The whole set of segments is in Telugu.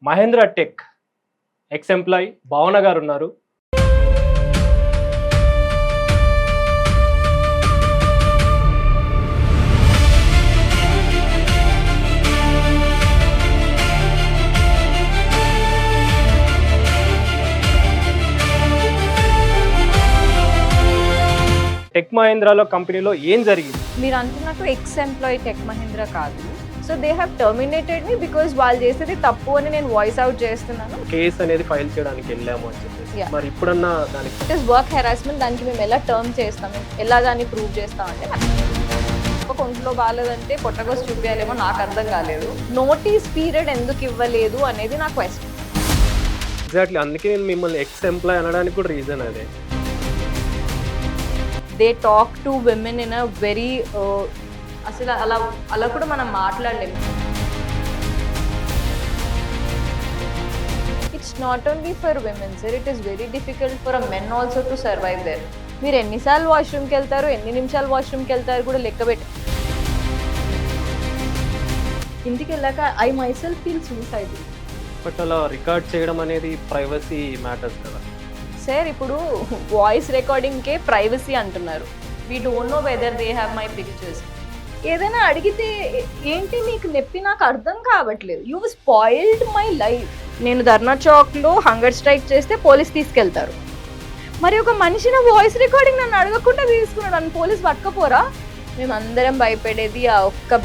మహేంద్ర టెక్ ఎక్స్ ఎంప్లాయ్ భావన గారు ఉన్నారు. టెక్ మహేంద్రలో కంపెనీలో ఏం జరిగింది? మీరు అంటున్నట్టు ఎక్స్ ఎంప్లాయీ టెక్ మహీంద్రా కాదు. So they have terminated me because వాళ్ళు చేసేది తప్పు అని నేను వాయిస్ అవుట్ చేస్తున్నాను. కేసు అనేది ఫైల్ చేయడానికి వెళ్ళాము అని చెప్పేసి మరి ఇప్పుడన్నా దానికి ఇట్ ఇస్ వర్క్ హెరాస్మెంట్. దానికి మేము ఎలా టర్మ్ చేస్తాము, ఎలా దాన్ని ప్రూవ్ చేస్తామంటే ఒక ఒంట్లో బాగాలేదంటే పొట్టగోసు చూపించాలేమో నాకు అర్థం కాలేదు. నోటీస్ పీరియడ్ ఎందుకు ఇవ్వలేదు అనేది నా క్వశ్చన్. ఎగ్జాక్ట్లీ అందుకే నేను మిమ్మల్ని ఎక్స్ ఎంప్లాయ్ అనడానికి కూడా రీజన్ అదే. They talk to women in a very అసలు అలా కూడా మనం మాట్లాడలేము. It's not only for women sir, it is very difficult for a men also to survive there. మీరు ఎన్నిసార్లు వాష్రూమ్కి వెళ్తారు, ఎన్ని నిమిషాలు వాష్రూమ్కి వెళ్తారు కూడా లెక్క పెట్టి ఇంటికి వెళ్ళాక I myself feel suicide. But అలా రికార్డ్ చేయడం అనేది ప్రైవసీ మ్యాటర్స్ కదా సార్. ఇప్పుడు వాయిస్ రికార్డింగ్కే ప్రైవసీ అంటున్నారు. We don't know whether they have my pictures. ఏదైనా అడిగితే ఏంటి మీకు నొప్పి, నాకు అర్థం కావట్లేదు. You spoiled my life. నేను ధర్నా చౌక్లో హంగర్ స్ట్రైక్ చేస్తే పోలీస్ తీసుకెళ్తారు. మరి ఒక మనిషి నా వాయిస్ రికార్డింగ్ నన్ను అడగకుండా తీసుకున్నాడు అని పోలీస్ పట్టుకపోరా? మేమందరం భయపడేది ఆ ఒక్క.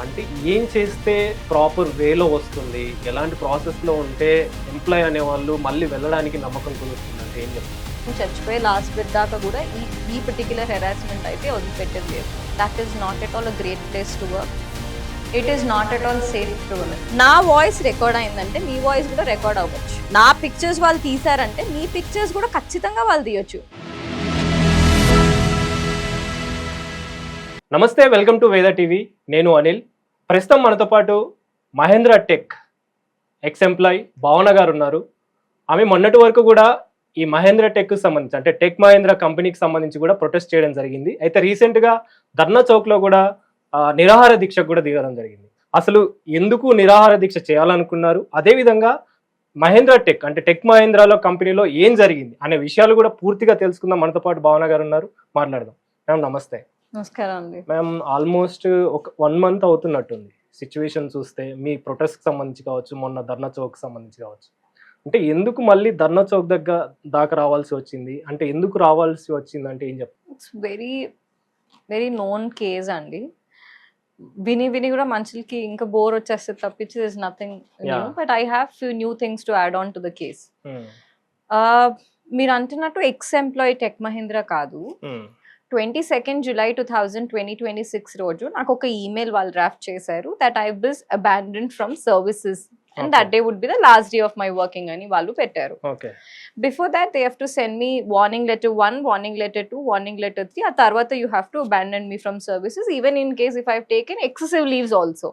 అంటే ఏం చేస్తే ప్రాపర్ వేలో వస్తుంది, ఎలాంటి ప్రాసెస్లో ఉంటే ఎంప్లాయ్ అనేవాళ్ళు మళ్ళీ వెళ్ళడానికి నమ్మకం కుదురుతుంది అంటే ఏం చెప్తారు? చచ్చిపోయి లాస్ట్ బిట్ దాకా కూడా ఈ పర్టిక్యులర్ హెరాస్మెంట్ అయితే వదిలిపెట్టేది లేదు. That is not at all a great place to work. It is not at all safe to work. నా వాయిస్ రికార్డ్ అయిందంటే మీ వాయిస్ కూడా రికార్డ్ అవ్వచ్చు. నా పిక్చర్స్ వాళ్ళు తీసారంటే మీ పిక్చర్స్ కూడా ఖచ్చితంగా వాళ్ళు తీయొచ్చు. నమస్తే, వెల్కమ్ టు వేద టీవీ. నేను అనిల్. ప్రస్తుతం మనతో పాటు మహేంద్ర టెక్ ఎక్స్ ఎంప్లాయ్ భావన గారు ఉన్నారు. ఆమె మొన్నటి వరకు కూడా ఈ మహేంద్ర టెక్కి సంబంధించి అంటే టెక్ మహేంద్ర కంపెనీకి సంబంధించి కూడా ప్రొటెస్ట్ చేయడం జరిగింది. అయితే రీసెంట్గా ధర్నా చౌక్లో కూడా నిరాహార దీక్షకు కూడా దిగడం జరిగింది. అసలు ఎందుకు నిరాహార దీక్ష చేయాలనుకున్నారు, అదేవిధంగా మహేంద్ర టెక్ అంటే టెక్ మహేంద్రలో కంపెనీలో ఏం జరిగింది అనే విషయాలు కూడా పూర్తిగా తెలుసుకుందాం. మనతో పాటు భావన గారు ఉన్నారు, మాట్లాడదాం. మ్యామ్ నమస్తే. నమస్కారం అండి. మ్యామ్ ఆల్మోస్ట్ ఒక 1 month అవుతున్నట్టుంది సిచ్యువేషన్ చూస్తే, మీ ప్రొటెస్ట్కి సంబంధించి కావచ్చు, మొన్న ధర్నా చౌక్ సంబంధించి కావచ్చు. అంటే ఎందుకు మళ్ళీ ధర్నా చౌక్ దాకా రావాల్సి వచ్చింది, అంటే ఎందుకు రావాల్సి వచ్చింది అంటే ఏం చెప్తారు? It's very very known case అండి. విని కూడా మనుషులకి ఇంకా బోర్ వచ్చేస్తే తప్పించి this nothing new. But I have few new things to add on to the case. మీరు అంటున్నట్టు ఎక్స్ ఎంప్లాయీ టెక్ మహీంద్రా కాదు. 22 July 2026 రోజు నాకు ఒక ఈమెయిల్ వాళ్ళు డ్రాఫ్ట్ చేశారు that I was abandoned from services and that day would be the last day of my working అని వాళ్ళు పెట్టారు. Before that they have to send me warning letter 1, warning letter 2, warning letter 3. ఆ తర్వాత you have to abandon me from services even in case if I have taken excessive leaves also.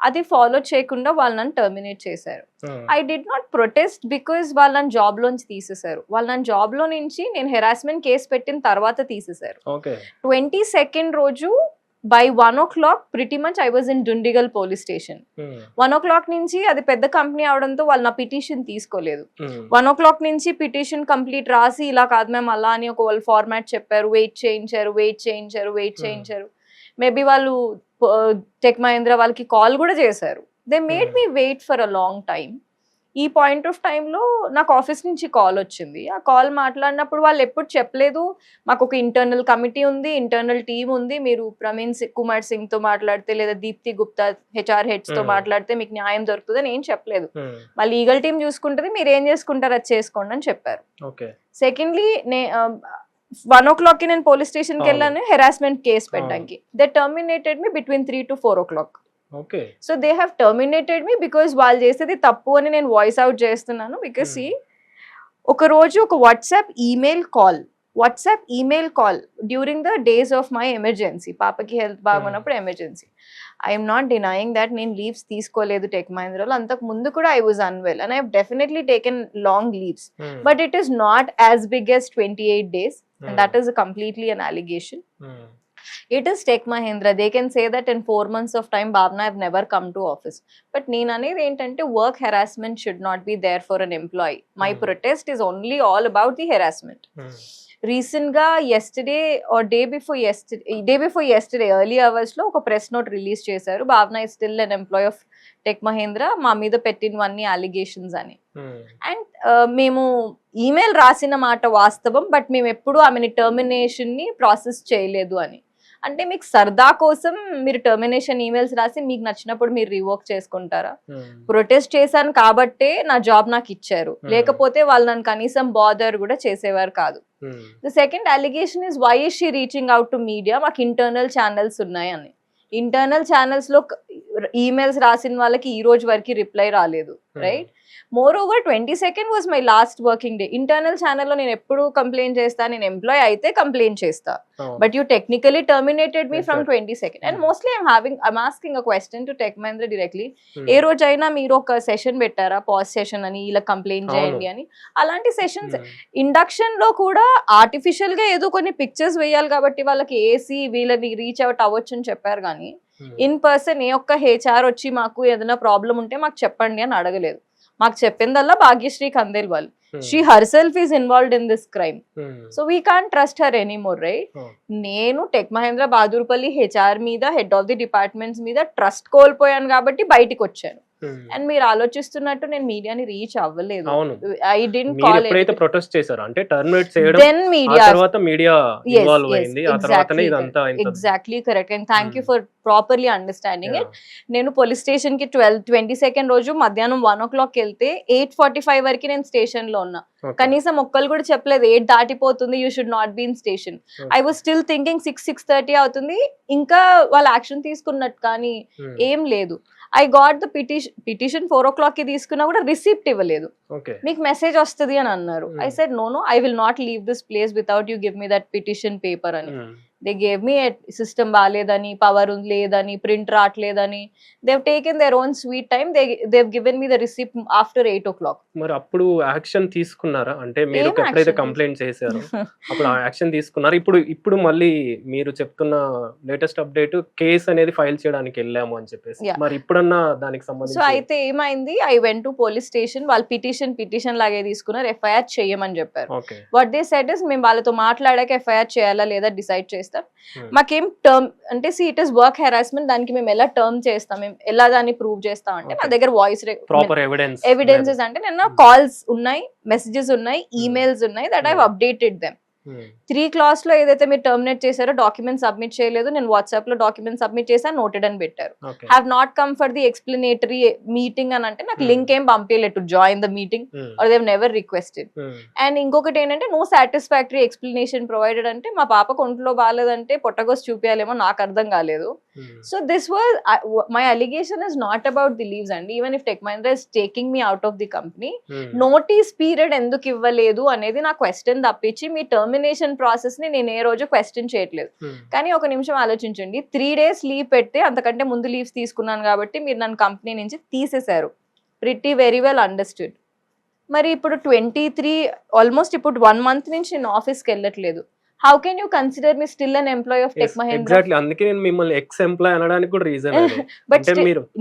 అది ఫాలో చేయకుండా వాళ్ళు నన్ను టర్మినేట్ చేశారు. I did not protest because వాళ్ళు నన్ను జాబ్ లోంచి తీసేశారు. వాళ్ళు నన్ను జాబ్ లో నుంచి నేను హెరాస్మెంట్ కేసు పెట్టిన తర్వాత తీసేశారు. 22nd రోజు by 1 o'clock pretty much I was in Dundigal police station. 1 o'clock నుంచి అది పెద్ద కంపెనీ అవడంతో వాళ్ళు నా పిటిషన్ తీసుకోలేదు. 1 o'clock నుంచి పిటిషన్ కంప్లీట్ రాసి ఇలా కాదు మ్యామ్ అలా అని ఒక వాళ్ళు ఫార్మాట్ చెప్పారు, వెయిట్ చేయించారు. మేబీ వాళ్ళు టెక్ మహీంద్రా వాళ్ళకి కాల్ కూడా చేశారు. They made me wait for a long time. ఈ పాయింట్ ఆఫ్ టైంలో నాకు ఆఫీస్ నుంచి కాల్ వచ్చింది. ఆ కాల్ మాట్లాడినప్పుడు వాళ్ళు ఎప్పుడు చెప్పలేదు మాకు ఒక ఇంటర్నల్ కమిటీ ఉంది, ఇంటర్నల్ టీమ్ ఉంది, మీరు ప్రవీణ్ కుమార్ సింగ్తో మాట్లాడితే లేదా దీప్తి గుప్తా HR హెడ్స్తో మాట్లాడితే మీకు న్యాయం దొరుకుతుంది అని ఏం చెప్పలేదు. మా లీగల్ టీం చూసుకుంటుంది, మీరు ఏం చేసుకుంటారు అది చేసుకోండి అని చెప్పారు. సెకండ్లీ 1 o'clock కి నేను పోలీస్ స్టేషన్కి వెళ్ళాను హెరాస్మెంట్ కేసు పెట్టడానికి. They terminated me between 3 to 4 o'clock. So they have terminated me because వాళ్ళు చేసేది తప్పు అని నేను వాయిస్ అవుట్ చేస్తున్నాను. బికాస్ ఒక రోజు ఒక WhatsApp email call during the days of my emergency, పాపకి హెల్త్ బాగున్నప్పుడు emergency. I'm not denying that నేను లీవ్స్ తీసుకోలేదు టెక్ మహీంద్రాలో. అంతకు ముందు కూడా I was unwell and I have definitely taken long leaves, but it is not as big as 28 days and that is completely an allegation. It is Tech Mahindra. They can say that in 4 months of time, Bhavna, I've never come to office. But నేను అనేది ఏంటంటే work harassment should not be there for an employee. My protest is only all about the harassment. Recent గా yesterday or day before yesterday early hours లో ఒక ప్రెస్ నోట్ రిలీజ్ చేశారు. భావన is still an employee of Tech Mahindra. మా మీద పెట్టినవన్నీ allegations అని. అండ్ మేము ఈమెయిల్ రాసిన మాట వాస్తవం, బట్ మేము ఎప్పుడు ఆమెని టర్మినేషన్ ని ప్రాసెస్ చేయలేదు అని. అంటే మీకు సరదా కోసం మీరు టర్మినేషన్ ఈమెయిల్స్ రాసి మీకు నచ్చినప్పుడు మీరు రివోక్ చేసుకుంటారా? ప్రొటెస్ట్ చేశాను కాబట్టే నా జాబ్ నాకు ఇచ్చారు, లేకపోతే వాళ్ళు నన్ను కనీసం బాదర్ కూడా చేసేవారు కాదు. The second allegation is why is she reaching out to media? మాకు ఇంటర్నల్ ఛానల్స్ ఉన్నాయని. ఇంటర్నల్ ఛానల్స్ లో ఈమెయిల్స్ రాసిన వాళ్ళకి ఈ రోజు వరకు రిప్లై రాలేదు, right? Moreover 22nd was my last working day. Internal ఛానల్లో నేను ఎప్పుడు కంప్లైంట్ చేస్తా, నేను ఎంప్లాయ్ అయితే కంప్లైంట్ చేస్తా, but you technically terminated me from 22nd. And mostly I'm asking a question to Tech Mahindra directly. ఏ రోజైనా మీరు ఒక సెషన్ పెట్టారా, పాజ్ సెషన్ అని, ఇలా కంప్లైంట్ చేయండి అని? అలాంటి సెషన్స్ ఇండక్షన్ లో కూడా ఆర్టిఫిషియల్ గా ఏదో కొన్ని పిక్చర్స్ వేయాలి కాబట్టి వాళ్ళకి ఏసీ వీళ్ళని రీచ్ అవుట్ అవ్వచ్చు అని చెప్పారు, కానీ ఇన్ పర్సన్ ఏ ఒక్క హెచ్ఆర్ వచ్చి మాకు ఏదైనా ప్రాబ్లం ఉంటే మాకు చెప్పండి అని అడగలేదు. మాకు చెప్పిందల్లా Bhagyashree Khandelwal. She herself is involved in this crime. So we can't trust her anymore, right? నేను టెక్ మహీంద్రా బహదూర్పల్లి హెచ్ఆర్ మీద, హెడ్ ఆఫ్ ది డిపార్ట్మెంట్స్ మీద ట్రస్ట్ కోల్పోయాను కాబట్టి బయటికి వచ్చాను. అండ్ మీరు ఆలోచిస్తున్నట్టు నేను మీడియాని రీచ్ అవ్వలేదు. ఐ డిడ్ంట్ కాల్ ఎప్పుడైతే ప్రొటెస్ట్ చేశారో అంటే టర్మినేట్ చేయడం, దెన్ మీడియా, ఆ తర్వాత మీడియా ఇన్వాల్వ్ అయింది, ఆ తర్వాతనే ఇదంతా exactly correct. And thank you for properly understanding it. నేను పోలీస్ స్టేషన్ కి 22nd రోజు మధ్యాహ్నం 1 o'clock వెళ్తే 8:45 వరకు నేను స్టేషన్ లో ఉన్నా. కనీసం ఒక్కళ్ళు కూడా చెప్పలేదు 8 దాటిపోతుంది, you should not be in station. I was still thinking 6:30 అవుతుంది, ఇంకా వాళ్ళు యాక్షన్ తీసుకున్నట్టు, కానీ ఏం లేదు. I got the petition 4 o'clock కి తీసుకున్నా కూడా రిసిప్ట్ ఇవ్వలేదు. మీకు మెసేజ్ వస్తుంది అని అన్నారు. I said no, I will not leave this place without you give me that petition paper అని. దే గేవ్ మీ సిస్టమ్ బాగాలేదని, పవర్ లేదని, ప్రింట్ రావట్లేదని, they've taken their own sweet time. They've given me the receipt after 8 o'clock. మరి అప్పుడు యాక్షన్ తీసుకున్నారా? అంటే మీరు ఎప్పుడైతే కంప్లైంట్ చేశారో అప్పుడు యాక్షన్ తీసుకున్నారు. ఇప్పుడు మళ్ళీ మీరు చెప్తున్న లేటెస్ట్ అప్డేట్ కేసు అనేది ఫైల్ చేయడానికి వెళ్ళాము అని చెప్పేసి, మరి ఇప్పుడన్నా దానికి సంబంధించి? సో అయితే ఏమైంది, I went to police station. వాళ్ళు పిటిషన్ లాగే తీసుకున్నారు, ఎఫ్ఐఆర్ చేయమని చెప్పారు. వాట్ దే సెడ్ ఇస్, మేము వాళ్ళతో మాట్లాడాక ఎఫ్ఐఆర్ చేయాలా లేదా డిసైడ్ చేస్తాం. మాకేం టర్మ్ అంటే ఇట్ ఇస్ వర్క్ హెరాస్మెంట్, దానికి మేము ఎలా టర్మ్ చేస్తాం, మేము ఎలా దాన్ని ప్రూవ్ చేస్తాం అంటే మా దగ్గర వాయిస్ ప్రాపర్ ఎవిడెన్సెస్ అంటే నిన్న కాల్స్ ఉన్నాయి, మెసేజెస్ ఉన్నాయి, ఈమెయిల్స్ ఉన్నాయి, that I updated them. 3 clause లో ఏదైతే మీరు టర్మినేట్ చేశారో డాక్యుమెంట్ సబ్మిట్ చేయలేదు, నేను వాట్సాప్ లో డాక్యుమెంట్ సబ్మిట్ చేశాను, నోటెడ్ అని పెట్టారు. Have not come for the explanatory meeting అని అంటే నాకు లింక్ ఏం పంపించలేదు to join the meeting, or they never requested. And ఇంకొకటి ఏంటంటే నో సాటిస్ఫాక్టరీ ఎక్స్ప్లెనేషన్ ప్రొవైడెడ్ అంటే మా పాపకు ఒంట్లో బాగాలేదంటే పొట్టగోస్ చూపించాలేమో నాకు అర్థం కాలేదు. So this was my allegation is not about the leaves అండి. Even if Tech Mahindra is taking me out of the company, notice period ఎందుకు ఇవ్వలేదు అనేది నా క్వశ్చన్ తప్పించి మీ టర్మినేషన్ ప్రాసెస్ ని నేను ఏ రోజు క్వశ్చన్ చేయట్లేదు. కానీ ఒక నిమిషం ఆలోచించండి, 3 days లీవ్ పెడితే అంతకంటే ముందు లీవ్స్ తీసుకున్నాను కాబట్టి మీరు నన్ను కంపెనీ నుంచి తీసేశారు. Pretty very well understood. మరి ఇప్పుడు 23 ఆల్మోస్ట్ ఇప్పుడు 1 month నుంచి నేను ఆఫీస్కి వెళ్ళట్లేదు. How can you consider me still an employee of Tech Mahindra? Exactly, అందుకే నేను మిమ్మల్ని ఎక్స్ ఎంప్లాయ్ అనడానికి కూడా రీజన్ అదే. బట్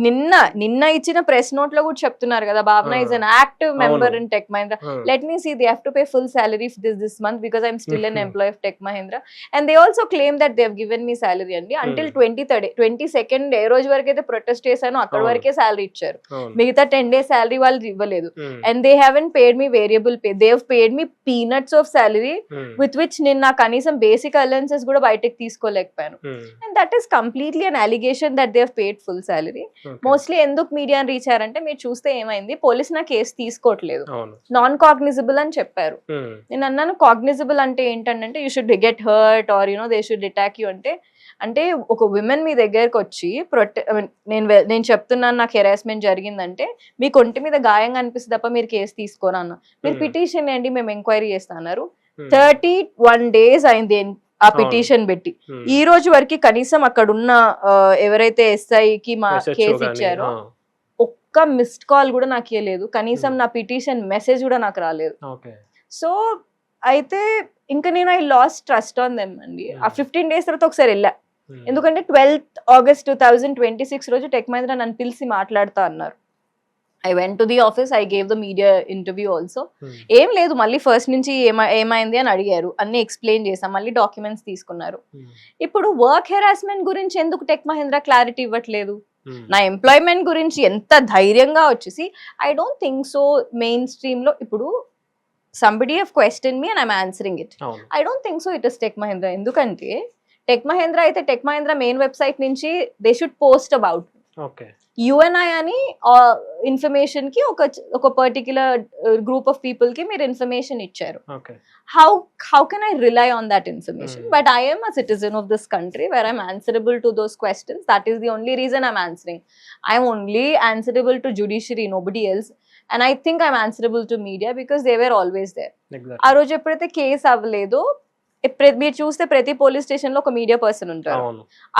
నిన్న ఇచ్చిన ప్రెస్ నోట్ లో కూడా చెప్తున్నారు కదా, Bhavana is an active member in Tech Mahindra. Let me see, they have to pay full salary this month because I'm still an employee of Tech Mahindra, and they also claim that they have given me salary అండి until 22nd ఏ రోజు వరకు అయితే ప్రొటెస్ట్ చేశానో అక్కడ వరకే సాలరీ ఇచ్చారు. మిగతా 10 days సాలరీ వాళ్ళు ఇవ్వలేదు. And they haven't paid me variable pay, they have paid me peanuts of salary with which నేను నా కనీసం బేసిక్ అలవెన్సెస్ కూడా బయటకు తీసుకోలేకపోయాను. And that is completely an allegation that they have paid full salary. Mostly ఎందుకు మీడియాని రీచ్ అయ్యారంటే మీరు చూస్తే ఏమైంది, పోలీస్ నా కేసు తీసుకోవట్లేదు, నాన్ కాగ్నిజబుల్ అని చెప్పారు. నేను అన్నాను కాగ్నిజబుల్ అంటే ఏంటంటే you should get hurt or you know they should attack you అంటే ఒక విమెన్ మీ దగ్గరకు వచ్చి నేను చెప్తున్నాను నాకు హెరాస్మెంట్ జరిగిందంటే మీకు ఒంటి మీద గాయంగా అనిపిస్తుంది తప్ప మీరు కేసు తీసుకోరన్న. మీరు పిటిషన్ ఏంటి, మేము ఎంక్వైరీ చేస్తా అన్నారు. 31 days అయింది ఆ పిటిషన్ పెట్టి. ఈ రోజు వరకు కనీసం అక్కడ ఉన్న ఎవరైతే ఎస్ఐకి మా కేసు ఇచ్చారో ఒక్క మిస్డ్ కాల్ కూడా నాకు ఇవ్వలేదు, కనీసం నా పిటిషన్ మెసేజ్ కూడా నాకు రాలేదు. సో అయితే ఇంకా నేను I last trust on them అండి. ఆ 15 days తర్వాత ఒకసారి వెళ్ళా ఎందుకంటే 12th August 2026 రోజు టెక్ మహీంద్రా నన్ను పిలిచి మాట్లాడుతా అన్నారు. I went to the office, I gave the media interview also. ఏం లేదు, మళ్ళీ ఫస్ట్ నుంచి ఏమైంది అని అడిగారు, అన్ని ఎక్స్ప్లెయిన్ చేసాం, మళ్ళీ డాక్యుమెంట్స్ తీసుకున్నారు. ఇప్పుడు వర్క్ హెరాస్మెంట్ గురించి ఎందుకు టెక్ మహీంద్రా క్లారిటీ ఇవ్వట్లేదు? నా ఎంప్లాయ్మెంట్ గురించి ఎంత ధైర్యంగా వచ్చేసి, I don't think so main stream లో ఇప్పుడు somebody have questioned me and I'm answering it. I don't think so it is Tech Mahindra. ఎందుకంటే టెక్ మహీంద్రా అయితే టెక్ మహీంద్రా మెయిన్ వెబ్సైట్ నుంచి they should post about UNI అని ఇన్ఫర్మేషన్ కి ఒక పర్టిక్యులర్ గ్రూప్ ఆఫ్ పీపుల్ కి మీరు ఇన్ఫర్మేషన్ ఇచ్చారు. How can I rely on that information? But I am a citizen of this country where I'm answerable to those questions. That is the only reason I'm answering. I'm only answerable to judiciary, nobody else. And I think I'm answerable to media because they were always there. ఆ రోజు ఎప్పుడైతే కేసు అవ్వలేదో, మీరు చూస్తే ప్రతి పోలీస్ స్టేషన్ లో ఒక మీడియా పర్సన్ ఉంటారు.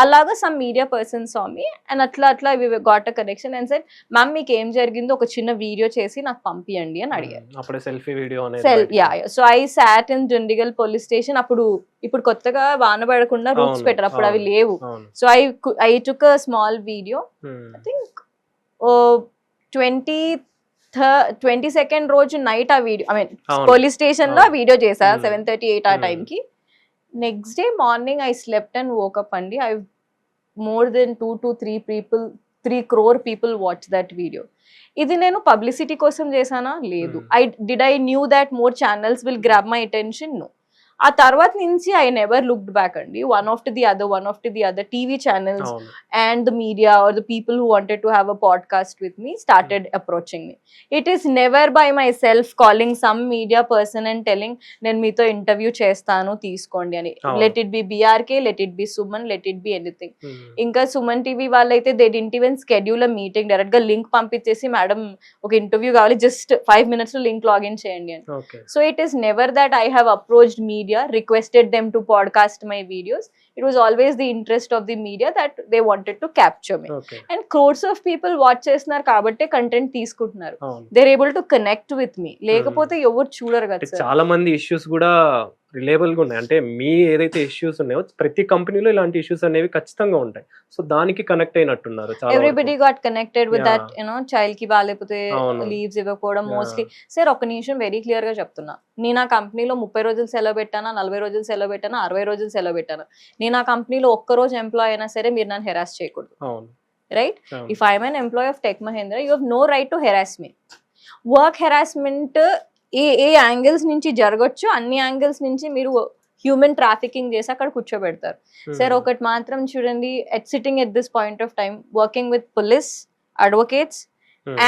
అలాగా some media person saw me and అట్లా we got a connection and said, ma'am మీకు ఏం జరిగిందో ఒక చిన్న వీడియో చేసి నాకు పంపియండి అని అడిగారు. So I sat in Dundigal police station. ఇప్పుడు కొత్తగా వాన పడకుండా రూట్స్ పెట్టారు, అప్పుడు అవి లేవు. So I took a small video. I think 22nd రోజు నైట్ ఆ video, I mean police station లో ఆ వీడియో చేసా 7:38 ఆ టైం కి. Next day morning I slept and woke up అండి. I more than 2 to 3 crore people watch that video. ఇది నేను పబ్లిసిటీ కోసం చేశానా? లేదు. I knew that more channels will grab my attention? No. ఆ తర్వాత నుంచి ఐ నెవర్ లుక్డ్ బ్యాక్ అండి. one after the other TV channels and the media or the people who wanted to have a podcast with me started approaching me. It is never by myself calling some media person and telling నేను మీతో ఇంటర్వ్యూ చేస్తాను తీసుకోండి అని. let it be BRK, let it be Suman, let it be anything. ఇంకా సుమన్ టీవీ వాళ్ళైతే they didn't even schedule a meeting, direct గా లింక్ పంపించేసి మేడం ఒక ఇంటర్వ్యూ కావాలి, జస్ట్ 5 minutes లో లింక్ లాగిన్ చేయండి అని. So it is never that I have approached media, requested them to podcast my videos. It was always the interest of the media that they wanted to capture me. And crores of people watch చేస్తున్నారు కాబట్టి కంటెంట్ తీసుకుంటున్నారు. They're able to connect with me. లేకపోతే ఎవరు చూడరు కదా సార్. చాలా మంది ఇష్యూస్ కూడా రిలేబుల్ గా ఉన్నాయి. అంటే మీ ఏదైతే ఇష్యూస్ ఉన్నాయో ప్రతి కంపెనీలో ఇలాంటి ఇష్యూస్ అనేవి ఖచ్చితంగా ఉంటాయి. సో దానికి కనెక్ట్ అయినట్టున్నారు. Everybody got connected with that, child కి బాగాలేకపోతే లీవ్స్ ఇవ్వకపోవడం మోస్ట్లీ. సార్ ఒక నిమిషం వెరీ క్లియర్ గా చెప్తున్నా, నేను ఆ కంపెనీలో 30 రోజులు సెలవు పెట్టానా, 40 రోజులు సెలవు పెట్టానా, 60 రోజులు సెలవు పెట్టానా, నేను ఆ కంపెనీలో ఒక్క రోజు ఎంప్లాయ్ అయినా సరే మీరు నన్ను హెరాస్ చేయకూడదు. Right? If I'm an employee of Tech Mahindra, you have no right to harass me. Work harassment ఏ యాంగిల్స్ నుంచి జరగచ్చు, అన్ని యాంగిల్స్ నుంచి మీరు హ్యూమన్ ట్రాఫికింగ్ చేసి అక్కడ కూర్చోబెడతారు. సార్ ఒకటి మాత్రం చూడండి, sitting at this point of time working with police, advocates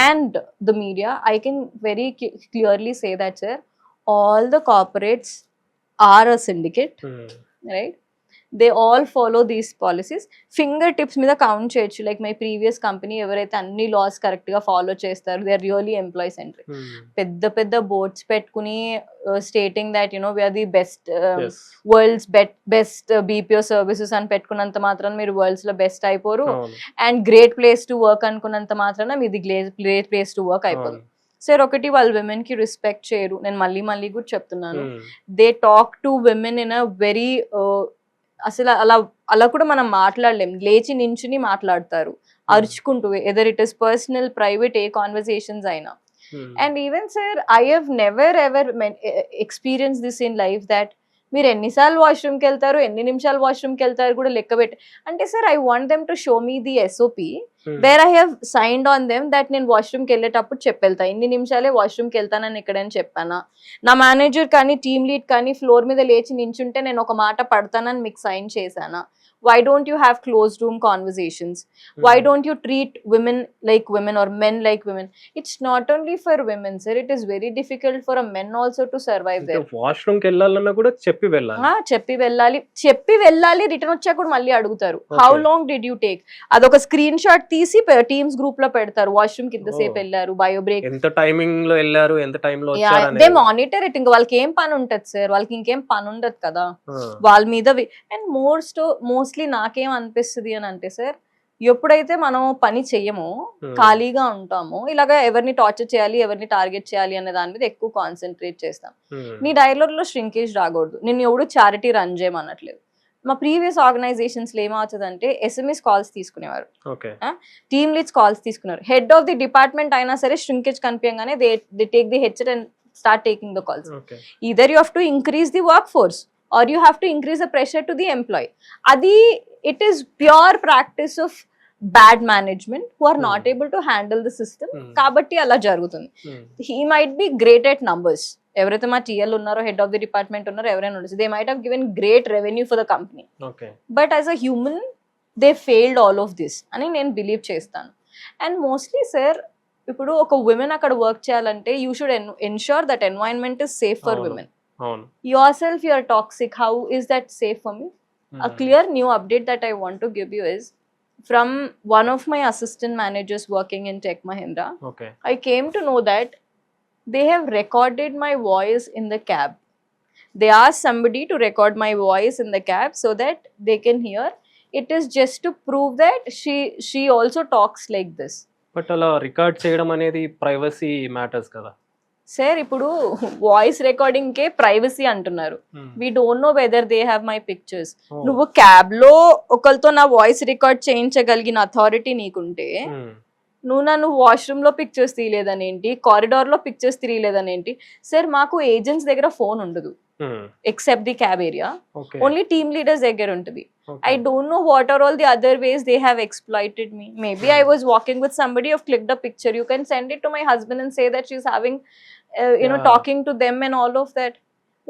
and the media, I can very clearly say that sir, all the corporates are a syndicate, right? They all follow these policies. Finger tips మీద కౌంట్ చేయొచ్చు. లైక్ మై ప్రీవియస్ కంపెనీ ఎవరైతే అన్ని లాస్ కరెక్ట్ గా ఫాలో చేస్తారు, they are really employee centric. పెద్ద పెద్ద బోర్డ్స్ పెట్టుకుని stating that we're the best, world's best BPO services అని పెట్టుకున్నంత మాత్రాన మీరు వరల్డ్స్ లో బెస్ట్ అయిపోరు, అండ్ గ్రేట్ ప్లేస్ టు వర్క్ అనుకున్నంత మాత్రాన మీది గ్రేట్ ప్లేస్ టు వర్క్ అయిపోరు. సార్ ఒకటి, వాళ్ళు విమెన్ కి రెస్పెక్ట్ చేయరు. నేను మళ్ళీ కూడా చెప్తున్నాను, they talk to women in a very, అసలు అలా కూడా మనం మాట్లాడలేం. లేచి నించుని మాట్లాడతారు అరుచుకుంటూ, either it is personal, private, ఏ కాన్వర్సేషన్స్ అయినా. And even sir, I have never ever experience this in life that మీరు ఎన్నిసార్లు వాష్రూమ్కి వెళ్తారు, ఎన్ని నిమిషాలు వాష్రూమ్కి వెళ్తారు కూడా లెక్క పెట్టి. అంటే sir, I want them to show me the SOP where I have signed on them that నేను వాష్రూమ్కి వెళ్ళేటప్పుడు చెప్పెళ్తా, ఇన్ని నిమిషాలే వాష్రూమ్కి వెళ్తానని ఎక్కడని చెప్పానా, నా మేనేజర్ కానీ టీమ్ లీడ్ కానీ ఫ్లోర్ మీద లేచి నించుంటే నేను ఒక మాట పడతానని మీకు సైన్ చేశానా? Why don't you have closed room conversations? Why don't you treat women like women or men like women? It's not only for women, sir. It is very difficult for a men also to survive there. Washroom కి వెళ్ళాలన్నా కూడా చెప్పి వెళ్ళాలి. చెప్పి వెళ్ళాలి. రిటర్న్ వచ్చాక కూడా మళ్ళీ అడుగుతారు, how long did you take? అదొక స్క్రీన్ షాట్ తీసి టీమ్స్ గ్రూప్ లో పెడతారు, వాష్రూమ్ కి ఇంతసేపు వెళ్ళారు, బయో బ్రేక్ ఎంత టైమింగ్ లో వెళ్ళారు, ఎంత టైం లో వచ్చారు. They monitor it. ఇంకా వాళ్ళకి ఏం పని ఉంటది సార్, వాళ్ళకి ఇంకేం పని ఉండదు కదా వాళ్ళ మీద. అండ్ మోస్ట్లీ నాకేం అనిపిస్తుంది అని అంటే సార్, ఎప్పుడైతే మనం పని చెయ్యమో, ఖాళీగా ఉంటామో, ఇలాగా ఎవరిని టార్చర్ చేయాలి, ఎవరిని టార్గెట్ చేయాలి అనే దాని మీద ఎక్కువ కాన్సన్ట్రేట్ చేస్తాం. నీ డైలాగ్ లో ష్రింకేజ్ రాకూడదు. నేను ఎవడు చారిటీ రన్ చేయమనట్లేదు. మా ప్రీవియస్ ఆర్గనైజేషన్స్లో ఏమవుతుందంటే ఎస్ఎంఎస్ కాల్స్ తీసుకునేవారు, ఓకే టీమ్ లీడ్స్ కాల్స్ తీసుకున్నారు, హెడ్ ఆఫ్ ది డిపార్ట్మెంట్ అయినా సరే shrinkage కనిపించగానే they take the headset and start taking the calls. Okay Either you have to increase the workforce or you have to increase the pressure to the employee. Adi, it is pure practice of bad management who are not able to handle the system. Kabatti alla jarugutundi. He might be great at numbers. ఎవరైతే మా టీఎల్ ఉన్నారో, హెడ్ ఆఫ్ ది డిపార్ట్మెంట్ ఉన్నారో, ఎవరైనా ఉండొచ్చు, they might have given great revenue for the company, okay but as a human they failed all of this అని నేను బిలీవ్ చేస్తాను. అండ్ మోస్ట్లీ సార్, ఇప్పుడు ఒక ఉమెన్ అక్కడ వర్క్ చేయాలంటే you should ensure that environment is safe for women. అవును Yourself, you are toxic, how is that safe for me? A clear new update that I want to give you is from one of my assistant managers working in Tech Mahindra. Okay I came to know that they have recorded my voice in the cab. They asked somebody to record my voice in the cab so that they can hear. It is just to prove that she also talks like this. But అలా రికార్డ్ చేయడం అనేది ప్రైవసీ మ్యాటర్స్ కదా. సార్, ఇప్పుడు వాయిస్ రికార్డింగ్ కే ప్రైవసీ అంటున్నారు. We don't know whether they have my pictures. నువ్వు క్యాబ్ లో ఒకరితో నా వాయిస్ రికార్డ్ చేయించగలిగిన అథారిటీ నీకుంటే, నువ్వు నన్ను వాష్రూమ్ లో పిక్చర్స్ తీయలేదనేంటి, కారిడార్ లో పిక్చర్స్ తీయలేదనేంటి? సార్, మాకు ఏజెంట్స్ దగ్గర ఫోన్ ఉండదు except the cab area, only team leaders దగ్గర ఉంటుంది. I don't know what are all the other ways they have exploited me. Maybe I was walking with somebody, I've clicked a picture. You can send it to my husband and say that she's having, talking to them and all of that.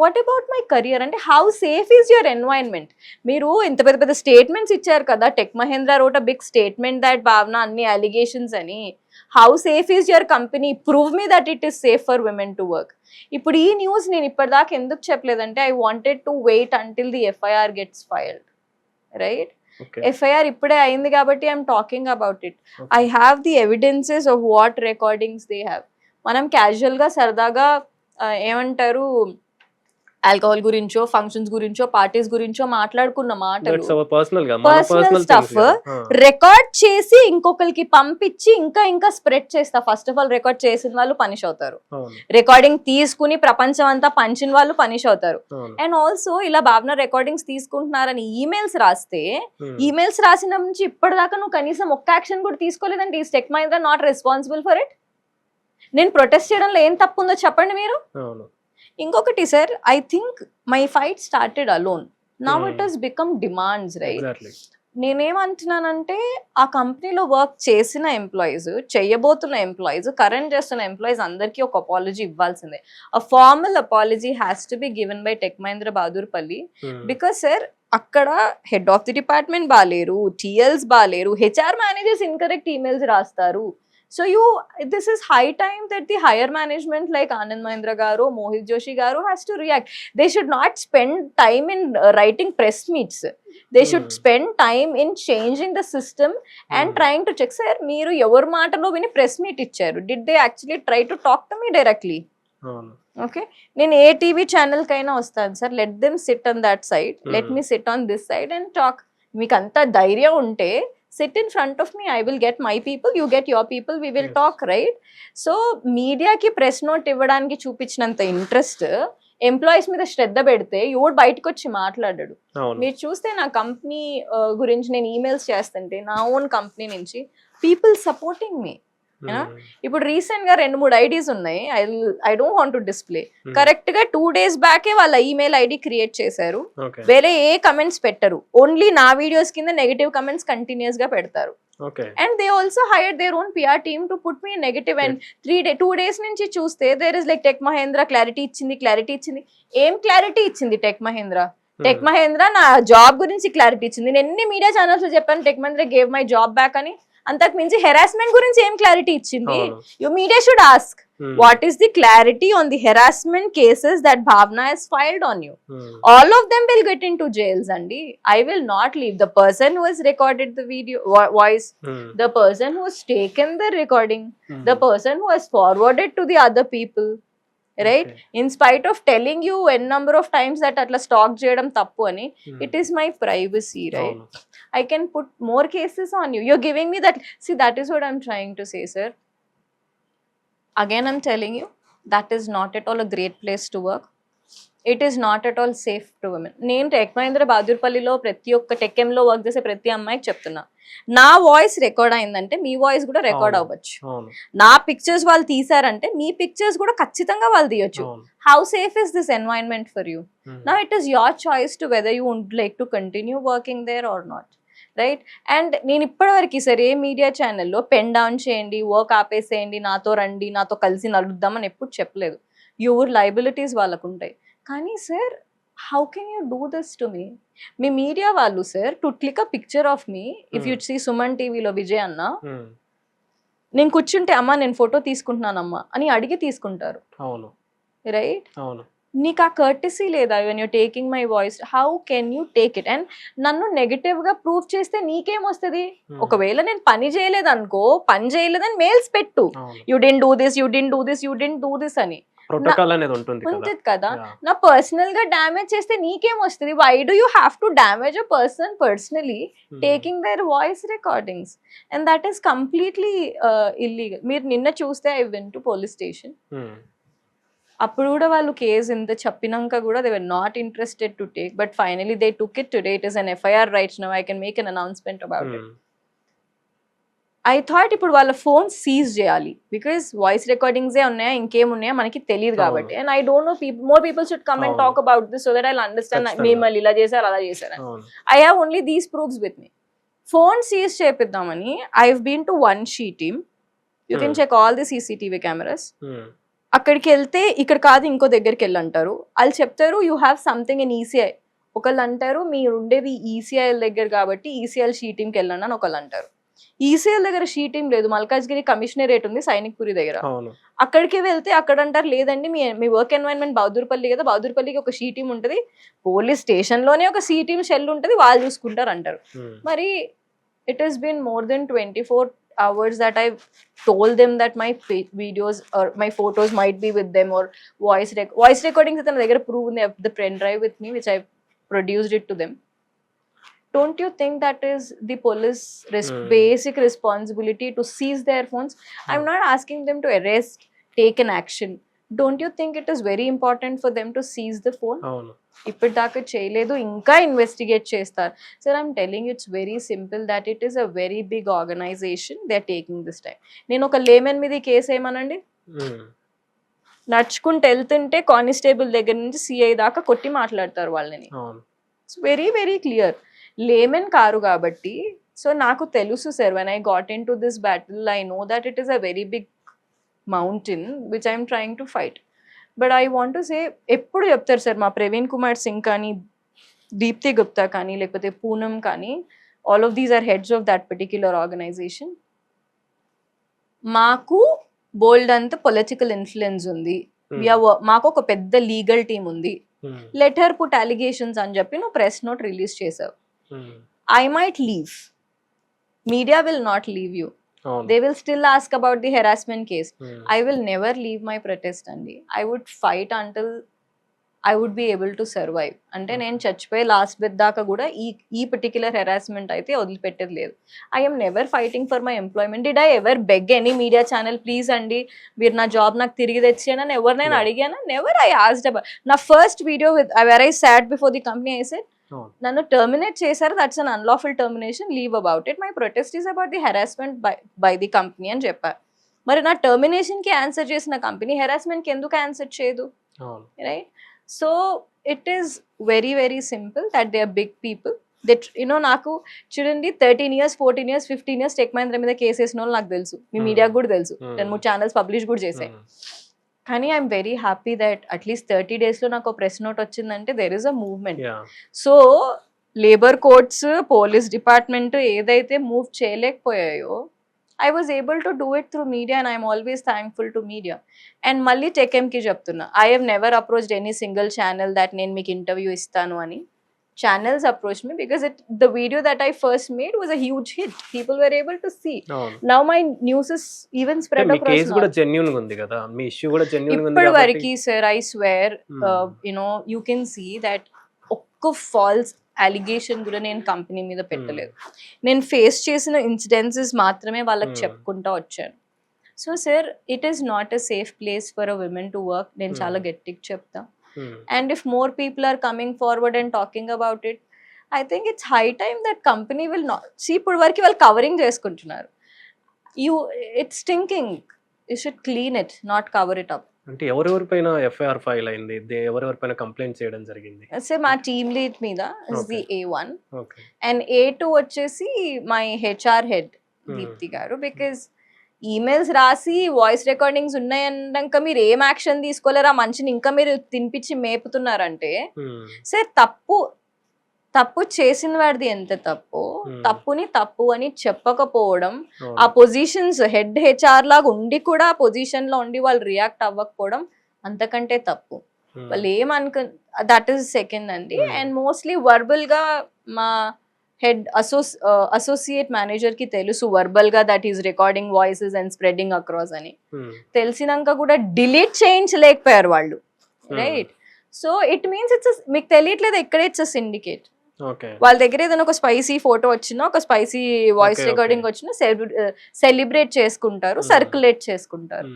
What about my career? And how safe is your environment? మీరు ఇంత పెద్ద పెద్ద స్టేట్మెంట్స్ ఇచ్చారు కదా. Tech Mahindra wrote a big statement that భావన అన్ని allegations అని. How safe is your company? Prove me that it is safe for women to work. ఇప్పుడు ఈ న్యూస్ నేను ఇప్పటిదాకా ఎందుకు చెప్పలేదంటే, I wanted to wait until the FIR gets filed. Right? FIR ఇప్పుడే అయింది కాబట్టి I'm talking about it. I have the evidences of what recordings they have. మనం క్యాజువల్గా సరదాగా ఏమంటారు, ఆల్కహాల్ గురించో, ఫంక్షన్స్ గురించో, పార్టీస్ గురించో మాట్లాడుకున్న మాటలు, పర్సనల్ స్టఫ్ రికార్డ్ చేసి ఇంకొకరికి పంపించి ఇంకా స్ప్రెడ్ చేస్తా. ఫస్ట్ ఆఫ్ ఆల్, రికార్డ్ చేసిన వాళ్ళు పనిష్ అవుతారు, రికార్డింగ్ తీసుకుని ప్రపంచం అంతా పంచిన వాళ్ళు పనిష్ అవుతారు. అండ్ ఆల్సో ఇలా భావన రికార్డింగ్స్ తీసుకుంటున్నారని ఈమెయిల్స్ రాస్తే, ఈమెయిల్స్ రాసిన నుంచి ఇప్పటిదాకా నువ్వు కనీసం ఒక్క యాక్షన్ కూడా తీసుకోలేదండి. ఈ tech Mahindra not responsible for it. నేను ప్రొటెస్ట్ చేయడంలో ఏం తప్పు ఉందో చెప్పండి మీరు. ఇంకొకటి sir, I think my fight started alone, now it has become demands, right? నేనేమంటున్నానంటే, ఆ కంపెనీలో వర్క్ చేసిన ఎంప్లాయీస్, చేయబోతున్న ఎంప్లాయీస్, కరెంట్ చేస్తున్న ఎంప్లాయీస్ అందరికీ ఒక అపాలజీ ఇవ్వాల్సిందే. A formal apology has to be given by Tech Mahindra Bahadurpally. Because sir, అక్కడ హెడ్ ఆఫ్ ది డిపార్ట్మెంట్ బాలేరు, టీఎల్స్ బాలేరు, హెచ్ఆర్ మేనేజర్స్ ఇన్కరెక్ట్ ఈమెయిల్స్ రాస్తారు. So this is high time that the higher management like Anand Mahindra garu, Mohit Joshi garu has to react. They should not spend time in writing press meets. They should spend time in changing the system and trying to check, sir, మీరు ఎవరి మాటలో విని ప్రెస్ మీట్ ఇచ్చారు. Did they actually try to talk to me directly? Okay, నేను ఏ టీవీ ఛానల్ కైనా వస్తాను sir, let them SIT on that side, let me SIT on this side and talk. మీకు అంత ధైర్యం ఉంటే sit in front of me, I will get my people, you get your people, we will talk, right? So media ki press note ఇవ్వడానికి చూపించినంత ఇంట్రెస్ట్ ఎంప్లాయీస్ మీద శ్రద్ధ పెడితే ఎవడు బయటకు వచ్చి మాట్లాడాడు. మీరు చూస్తే నా కంపెనీ గురించి నేను ఈమెయిల్స్ చేస్తుంటే, నా ఓన్ కంపెనీ నుంచి పీపుల్ సపోర్టింగ్ మీ. ఇప్పుడు రీసెంట్ గా 2-3 ఐడీస్ ఉన్నాయి, I don't want to display. Correct గా 2 days బ్యాకే వాళ్ళ ఈమెయిల్ ఐడి క్రియేట్ చేశారు, వేరే ఏ కమెంట్స్ పెట్టరు, ఓన్లీ నా వీడియోస్ కింద నెగటివ్ కమెంట్స్ కంటిన్యూస్ గా పెడతారు. And they also hired their own PR team to put me in negative. And 2 days నుంచి చూస్తే there is like Tech Mahindra clarity ఇచ్చింది. ఏం క్లారిటీ ఇచ్చింది టెక్ మహీంద్రా? టెక్ మహీంద్రా నా జాబ్ గురించి క్లారిటీ ఇచ్చింది. నేను ఎన్ని మీడియా ఛానల్స్ లో చెప్పాను tech Mahindra gave my job back అని. అంతకు మించి హెరాస్మెంట్ గురించి ఏం క్లారిటీ ఇచ్చింది? You media should ask what is the clarity on the harassment cases that Bhavna has filed on you. All of them will get into jails, andi. I will not leave. The person who has recorded the video voice, the person who has taken the recording, the person who has forwarded to the other people, right? In spite of telling you n number of times that atla stalk cheyadam tappu ani, it is my privacy, right? I can put more cases on you. You're giving me that. See, that is what I'm trying to say, sir. Again, I'm telling you, that is not at all a great place to work. It is not at all safe to women. నేను టెక్ మహేంద్ర బహదూర్పల్లిలో ప్రతి ఒక్క టెక్ఎంలో వర్క్ చేసే ప్రతి అమ్మాయికి చెప్తున్నా, నా వాయిస్ రికార్డ్ అయిందంటే మీ వాయిస్ కూడా రికార్డ్ అవ్వచ్చు. నా పిక్చర్స్ వాళ్ళు తీసారంటే మీ పిక్చర్స్ కూడా ఖచ్చితంగా వాళ్ళు తీయొచ్చు. How safe is this environment for you? Now it is your choice to whether you would like to continue working there or not, right? And నేను ఇప్పటివరకు సరే ఏ మీడియా ఛానల్లో పెన్ డౌన్ చేయండి, వర్క్ ఆపేసేయండి, నాతో రండి, నాతో కలిసి నలుద్దామని ఎప్పుడు చెప్పలేదు. యువర్ లైబిలిటీస్ వాళ్ళకు ఉంటాయి. కానీ sir, how can you do this to me? మీ మీడియా వాళ్ళు sir to click a picture of me, if you see Suman టీవీలో విజయ్ అన్న, నేను కూర్చుంటే అమ్మా నేను ఫోటో తీసుకుంటున్నానమ్మా అని అడిగి తీసుకుంటారు, రైట్? నీకు ఆ కర్టసీ లేదా? When you're taking my voice, how can you take it? And నన్ను నెగటివ్ గా ప్రూవ్ చేస్తే నీకేమొస్తుంది? ఒకవేళ నేను పని చేయలేదు అనుకో, పని చేయలేదని మెయిల్స్ పెట్టు, you didn't do this, you didn't do this, you didn't do this అని ఉంటుంది కదా. నా పర్సనల్ గా డామేజ్ చేస్తే నీకేమొస్తుంది? Why do you have to damage a person personally taking their voice recordings? And that is completely illegal. మీరు నిన్న చూస్తే I went to police station, అప్పుడు కూడా వాళ్ళు కేసు ఇంత చెప్పినాక కూడా they were not interested to take, but finally they took it today. It is an FIR right now. I can make an announcement about it. I thought ఇప్పుడు వాళ్ళ ఫోన్ సీజ్ చేయాలి, బికాస్ వాయిస్ రికార్డింగ్సే ఉన్నాయా ఇంకేమున్నాయా మనకి తెలియదు కాబట్టి. And I don't know, more people should come and talk about this so that I understand మిమ్మల్ని ఇలా చేశారు అలా చేశారు. I have only these proofs with me. Phone seize చేపిద్దామని I have been to one she team. You can check all the CCTV cameras. అక్కడికి వెళ్తే ఇక్కడ కాదు ఇంకో దగ్గరికి వెళ్ళంటారు. వాళ్ళు చెప్తారు you have something in ECI. ఒకళ్ళు అంటారు మీరు ఉండేది ఈసీఐఎల్ దగ్గర కాబట్టి ఈసీఐఎల్ షీ టీమ్కి వెళ్ళండి అని ఒకళ్ళు అంటారు. ఈసీఐఎల్ దగ్గర షీ టీమ్ లేదు, మల్కాజ్గిరి కమిషనరేట్ ఉంది సైనిక్పురి దగ్గర. అక్కడికి వెళ్తే అక్కడ అంటారు లేదండి మీ వర్క్ ఎన్వైరన్మెంట్ బహదూర్పల్లి కదా, బహదూర్పల్లికి ఒక షీ టీమ్ ఉంటుంది, పోలీస్ స్టేషన్ లోనే ఒక షీ టీమ్ షెల్ ఉంటుంది, వాళ్ళు చూసుకుంటారు అంటారు. మరి it has been more than 24 hours that I've told them that my videos or my photos might be with them, or voice recordings at the proof in the pen drive with me which I produced it to them. Don't you think that is the police basic responsibility to seize their phones? I'm not asking them to arrest, take an action. Don't you think it is very important for them to seize the phone? ఇప్పటిదాకా చేయలేదు, ఇంకా ఇన్వెస్టిగేట్ చేస్తారు. Sir I'm telling it's very simple that it is a very big organisation, they are taking this time. నేను ఒక లేమెన్ మీద కేసు ఏమనండి, నడుచుకుంటూ వెళ్తుంటే కానిస్టేబుల్ దగ్గర నుంచి సిఐ దాకా కొట్టి మాట్లాడతారు వాళ్ళని. It's very very clear. Layman కారు కాబట్టి. సో నాకు తెలుసు sir, when I got into this battle I know that it is a very big mountain which I'm trying to fight. But I want to say, ఎప్పుడు చెప్తారు సార్ మా ప్రవీణ్ కుమార్ సింగ్ కానీ, దీప్తి గుప్తా కానీ, లేకపోతే పూనం కానీ, all of these are heads of that particular organisation. మాకు బోల్డ్ అంత పొలిటికల్ ఇన్ఫ్లుయెన్స్ ఉంది, మాకు ఒక పెద్ద లీగల్ టీమ్ ఉంది, లెటర్ పుట్ అలిగేషన్స్ అని చెప్పి నువ్వు ప్రెస్ నోట్ రిలీజ్ చేసావు. I might leave, media will not leave you. They will still ask about the harassment case. I will never leave my protest andi. I would fight until I would be able to survive. Ante nenu chachpoye last bit daaka kuda ee particular harassment aithe odilipettedi ledhu. I am never fighting for my employment. Did I ever beg any media channel please andi meer na job nak tirigi techiyana అని ఎవరు నేను అడిగానా? Never. I asked about na first video with where I sat before the company, I said నన్ను టర్మినేట్ చేశారు, that's an unlawful termination, leave about it, my protest is about the harassment by the company అని చెప్పారు. మరి నా టర్మినేషన్ కి ఆన్సర్ చేసిన కంపెనీ హెరాస్మెంట్ కి ఎందుకు ఆన్సర్ చేయదు, right? So it is very very simple that they are big people that నాకు చూడండి 13 years 14 years 15 years Tech Mahindra మీద కేసు వేసిన వాళ్ళు నాకు తెలుసు, మీ మీడియాకు కూడా తెలుసు, 2-3 ఛానల్స్ పబ్లిష్ కూడా చేశాయి. కానీ I'm very happy that at least 30 days లో నాకు ప్రెస్ నోట్ వచ్చిందంటే there is a movement. So labour courts, police department ఏదైతే move చేయలేకపోయాయో I was able to do it through media and I'm always thankful to media. And మళ్ళీ టెక్ఎంకి చెప్తున్నా, I have never approached any single channel that నేను మీకు ఇంటర్వ్యూ ఇస్తాను అని. Channels approached me because the video that I first made was a huge hit. People were able to see. Now my news is even spread across. Me case కూడా జెన్యూన్ గా ఉంది కదా, మీ ఇష్యూ కూడా జెన్యూన్ గా ఉంది కాబట్టి ఇప్పటివరకు sir I swear you can see that ఒక్క ఫాల్స్ అలిగేషన్ కూడా నేను కంపెనీ మీద పెట్టలేదు. నేను ఫేస్ చేసిన ఇన్సిడెన్సెస్ మాత్రమే వాళ్ళకి చెప్పుకుంటా వచ్చాను. So sir it is not a safe place for a women to work. నేను చాలా గట్టిగా చెప్తా. And if more people are coming forward and talking about it, I think it's high time that company will not see ఇప్పుడు వరకు వాళ్ళు కవరింగ్ చేసుకుంటున్నారు. It's stinking. You should clean it, not cover it up. అంటే ఎవరెవరిపైన ఎఫ్ఐఆర్ ఫైల్ అయింది, ఎవరెవరిపైన కంప్లైంట్ చేయడం జరిగింది? సో మా టీమ్ లీడ్ మీద is the A1 okay. And A2 వచ్చేసి మై హెచ్ఆర్ హెడ్ దీప్తి గారు. బికాజ్ ఈమెయిల్స్ రాసి వాయిస్ రికార్డింగ్స్ ఉన్నాయన్నాక మీరు ఏం యాక్షన్ తీసుకోలేరు, ఆ మనిషిని ఇంకా మీరు తినిపించి మేపుతున్నారంటే సార్ తప్పు చేసిన వాడిది ఎంత తప్పు, తప్పుని తప్పు అని చెప్పకపోవడం, ఆ పొజిషన్స్ హెడ్ హెచ్ఆర్ లాగా ఉండి కూడా ఆ పొజిషన్ లో ఉండి వాళ్ళు రియాక్ట్ అవ్వకపోవడం అంతకంటే తప్పు. వాళ్ళు ఏమనుకు దట్ ఈస్ సెకండ్ అండి. అండ్ మోస్ట్లీ వర్బల్ గా మా హెడ్ అసోసియేట్ మేనేజర్ కి తెలుసు వర్బల్ గా that is recording voices and spreading across అని. తెలిసినాక కూడా డిలీట్ చేయించలేకపోయారు వాళ్ళు, రైట్? సో ఇట్ మీన్స్ మీకు తెలియట్లేదు ఎక్కడ ఇట్స్ సిండికేట్. వాళ్ళ దగ్గర ఏదైనా ఒక స్పైసీ ఫోటో వచ్చినా, ఒక స్పైసీ వాయిస్ రికార్డింగ్ వచ్చినా సెలిబ్రేట్ చేసుకుంటారు, సర్క్యులేట్ చేసుకుంటారు.